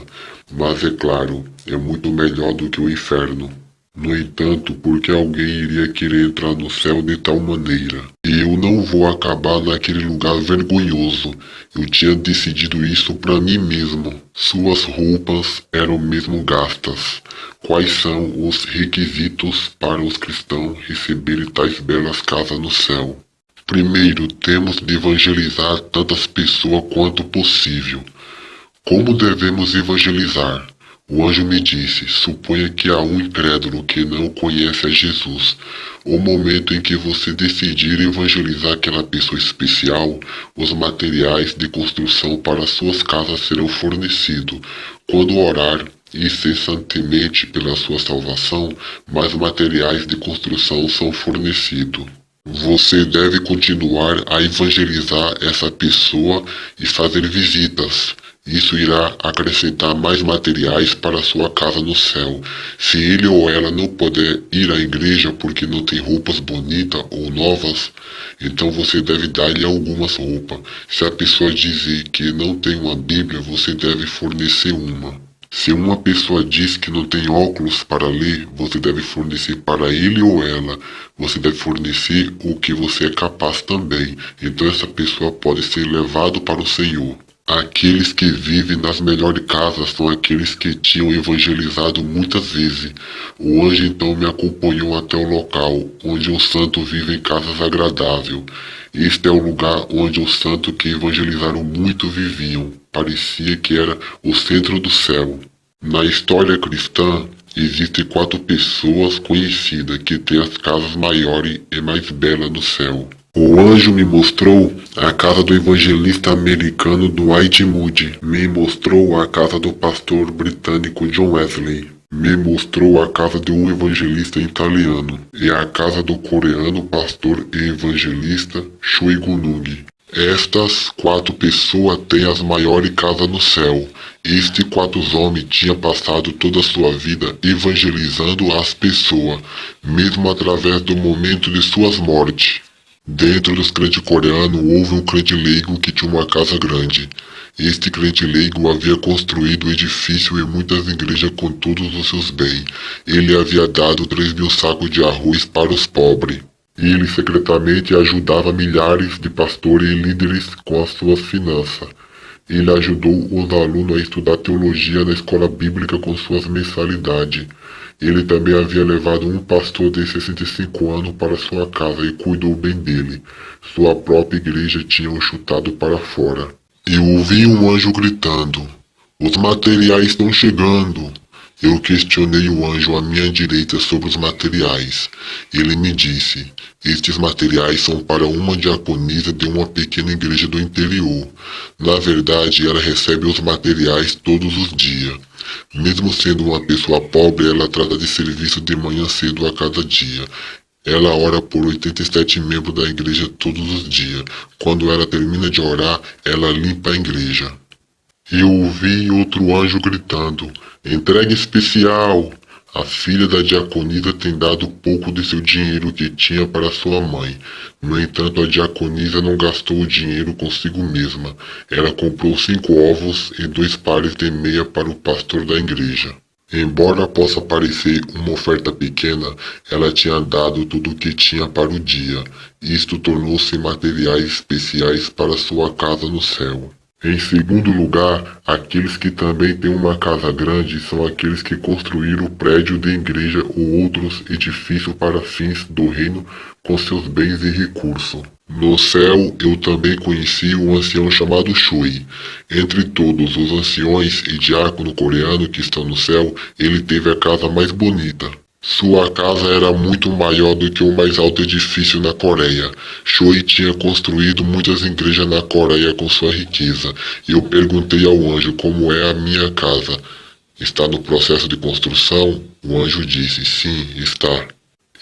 Mas é claro, é muito melhor do que o inferno. No entanto, porque alguém iria querer entrar no céu de tal maneira? E eu não vou acabar naquele lugar vergonhoso. Eu tinha decidido isso para mim mesmo. Suas roupas eram mesmo gastas. Quais são os requisitos para os cristãos receberem tais belas casas no céu? Primeiro, temos de evangelizar tantas pessoas quanto possível. Como devemos evangelizar? O anjo me disse: suponha que há um incrédulo que não conhece a Jesus. O momento em que você decidir evangelizar aquela pessoa especial, os materiais de construção para suas casas serão fornecidos. Quando orar incessantemente pela sua salvação, mais materiais de construção são fornecidos. Você deve continuar a evangelizar essa pessoa e fazer visitas. Isso irá acrescentar mais materiais para sua casa no céu. Se ele ou ela não puder ir à igreja porque não tem roupas bonitas ou novas, então você deve dar-lhe algumas roupas. Se a pessoa dizer que não tem uma Bíblia, você deve fornecer uma. Se uma pessoa diz que não tem óculos para ler, você deve fornecer para ele ou ela. Você deve fornecer o que você é capaz também. Então essa pessoa pode ser levado para o Senhor. Aqueles que vivem nas melhores casas são aqueles que tinham evangelizado muitas vezes. O anjo então me acompanhou até o local onde os santos vivem em casas agradáveis. Este é o lugar onde os santos que evangelizaram muito viviam. Parecia que era o centro do céu. Na história cristã, existem 4 pessoas conhecidas que têm as casas maiores e mais belas no céu. O anjo me mostrou a casa do evangelista americano Dwight Moody. Me mostrou a casa do pastor britânico John Wesley. Me mostrou a casa de um evangelista italiano e a casa do coreano pastor e evangelista Choi Gunung. Estas 4 pessoas têm as maiores casas no céu. Estes 4 homens tinham passado toda a sua vida evangelizando as pessoas, mesmo através do momento de suas mortes. Dentro dos crentes coreanos houve um crente leigo que tinha uma casa grande. Este crente leigo havia construído edifício e muitas igrejas com todos os seus bens. Ele havia dado 3.000 sacos de arroz para os pobres. Ele secretamente ajudava milhares de pastores e líderes com as suas finanças. Ele ajudou os alunos a estudar teologia na escola bíblica com suas mensalidades. Ele também havia levado um pastor de 65 anos para sua casa e cuidou bem dele. Sua própria igreja tinha o chutado para fora. Eu ouvi um anjo gritando: "Os materiais estão chegando." Eu questionei o anjo à minha direita sobre os materiais. Ele me disse: "Estes materiais são para uma diaconisa de uma pequena igreja do interior. Na verdade, ela recebe os materiais todos os dias. Mesmo sendo uma pessoa pobre, ela trata de serviço de manhã cedo a cada dia. Ela ora por 87 membros da igreja todos os dias. Quando ela termina de orar, ela limpa a igreja." Eu ouvi outro anjo gritando: "Entrega especial! A filha da diaconisa tem dado pouco de seu dinheiro que tinha para sua mãe. No entanto, a diaconisa não gastou o dinheiro consigo mesma. Ela comprou 5 ovos e 2 pares de meia para o pastor da igreja." Embora possa parecer uma oferta pequena, ela tinha dado tudo o que tinha para o dia. Isto tornou-se materiais especiais para sua casa no céu. Em segundo lugar, aqueles que também têm uma casa grande são aqueles que construíram prédio de igreja ou outros edifícios para fins do reino com seus bens e recursos. No céu, eu também conheci um ancião chamado Choi. Entre todos os anciões e diáconos coreanos que estão no céu, ele teve a casa mais bonita. Sua casa era muito maior do que o mais alto edifício na Coreia. Choi tinha construído muitas igrejas na Coreia com sua riqueza. Eu perguntei ao anjo como é a minha casa. "Está no processo de construção?" O anjo disse: "Sim, está."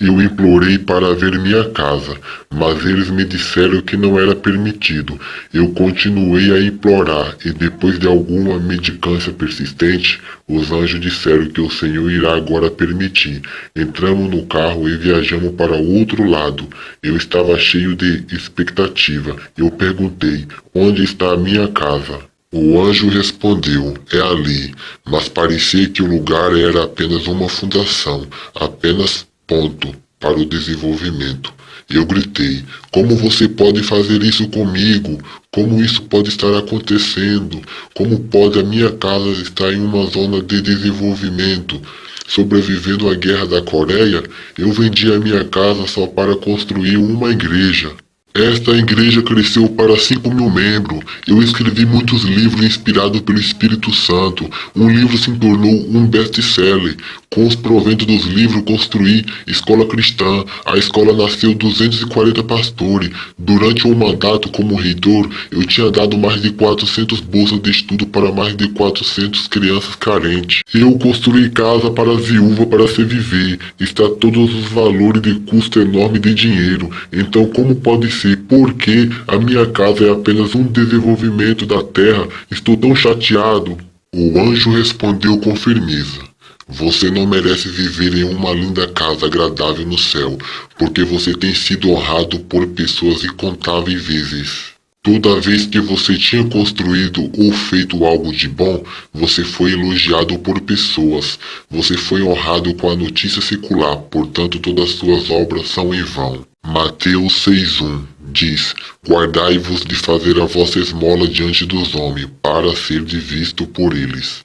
Eu implorei para ver minha casa, mas eles me disseram que não era permitido. Eu continuei a implorar e depois de alguma mendicância persistente, os anjos disseram que o Senhor irá agora permitir. Entramos no carro e viajamos para o outro lado. Eu estava cheio de expectativa. Eu perguntei: "Onde está a minha casa?" O anjo respondeu: "É ali." Mas parecia que o lugar era apenas uma fundação, apenas ponto para o desenvolvimento. Eu gritei: "Como você pode fazer isso comigo? Como isso pode estar acontecendo? Como pode a minha casa estar em uma zona de desenvolvimento? Sobrevivendo à guerra da Coreia, eu vendi a minha casa só para construir uma igreja. Esta igreja cresceu para 5.000 membros. Eu escrevi muitos livros inspirados pelo Espírito Santo. Um livro se tornou um best-seller. Com os proventos dos livros construí escola cristã. A escola nasceu 240 pastores. Durante um mandato como reitor, eu tinha dado mais de 400 bolsas de estudo para mais de 400 crianças carentes. Eu construí casa para as viúvas para se viver. Está todos os valores de custo enorme de dinheiro. Então como pode ser? Porque a minha casa é apenas um desenvolvimento da terra. Estou tão chateado." O anjo respondeu com firmeza: "Você não merece viver em uma linda casa agradável no céu, porque você tem sido honrado por pessoas incontáveis vezes. Toda vez que você tinha construído ou feito algo de bom, você foi elogiado por pessoas. Você foi honrado com a notícia secular, portanto todas as suas obras são em vão." Mateus 6:1. Diz: guardai-vos de fazer a vossa esmola diante dos homens, para ser visto por eles.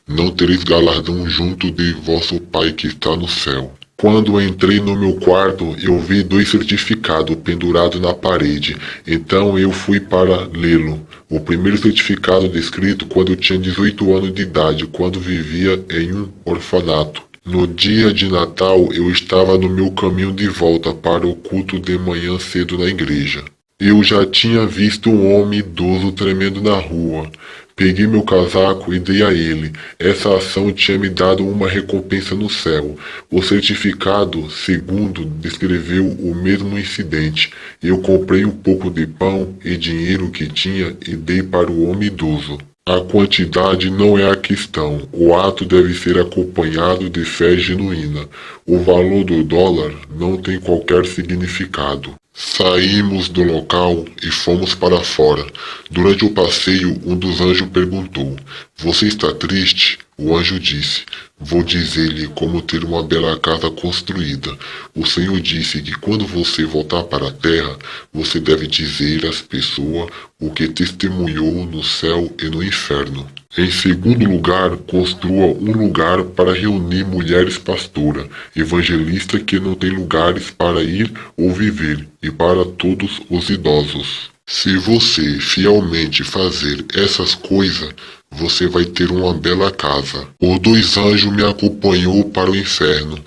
Não tereis galardão junto de vosso Pai que está no céu. Quando entrei no meu quarto, eu vi 2 certificados pendurados na parede. Então eu fui para lê-lo. O primeiro certificado descrito quando eu tinha 18 anos de idade, quando vivia em um orfanato. No dia de Natal, eu estava no meu caminho de volta para o culto de manhã cedo na igreja. Eu já tinha visto um homem idoso tremendo na rua. Peguei meu casaco e dei a ele. Essa ação tinha me dado uma recompensa no céu. O certificado segundo descreveu o mesmo incidente. Eu comprei um pouco de pão e dinheiro que tinha e dei para o homem idoso. A quantidade não é a questão. O ato deve ser acompanhado de fé genuína. O valor do dólar não tem qualquer significado. Saímos do local e fomos para fora. Durante o passeio, um dos anjos perguntou: você está triste? O anjo disse: vou dizer-lhe como ter uma bela casa construída. O Senhor disse que quando você voltar para a terra, você deve dizer às pessoas o que testemunhou no céu e no inferno. Em segundo lugar, construa um lugar para reunir mulheres pastoras, evangelistas que não têm lugares para ir ou viver, e para todos os idosos. Se você fielmente fazer essas coisas, você vai ter uma bela casa. Os 2 anjos me acompanhou para o inferno.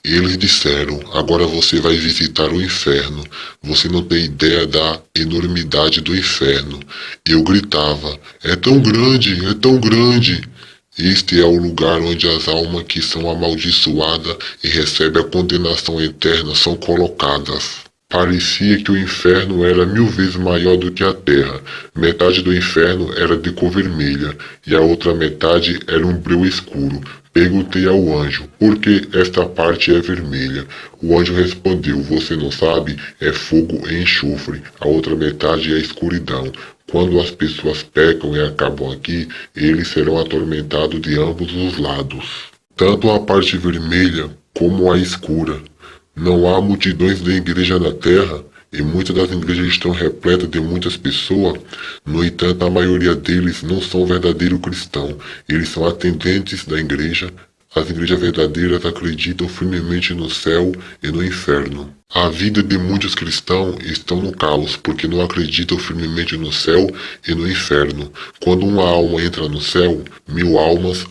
Eles disseram: agora você vai visitar o inferno. Você não tem ideia da enormidade do inferno. Eu gritava: é tão grande, é tão grande. Este é o lugar onde as almas que são amaldiçoadas e recebem a condenação eterna são colocadas. Parecia que o inferno era 1000 vezes maior do que a terra. Metade do inferno era de cor vermelha e a outra metade era um breu escuro. Perguntei ao anjo: por que esta parte é vermelha? O anjo respondeu: você não sabe? É fogo e enxofre. A outra metade é escuridão. Quando as pessoas pecam e acabam aqui, eles serão atormentados de ambos os lados, tanto a parte vermelha como a escura. Não há multidões de igreja na terra, e muitas das igrejas estão repletas de muitas pessoas. No entanto, a maioria deles não são verdadeiros cristãos. Eles são atendentes da igreja. As igrejas verdadeiras acreditam firmemente no céu e no inferno. A vida de muitos cristãos está no caos, porque não acreditam firmemente no céu e no inferno. Quando uma alma entra no céu, 1000 almas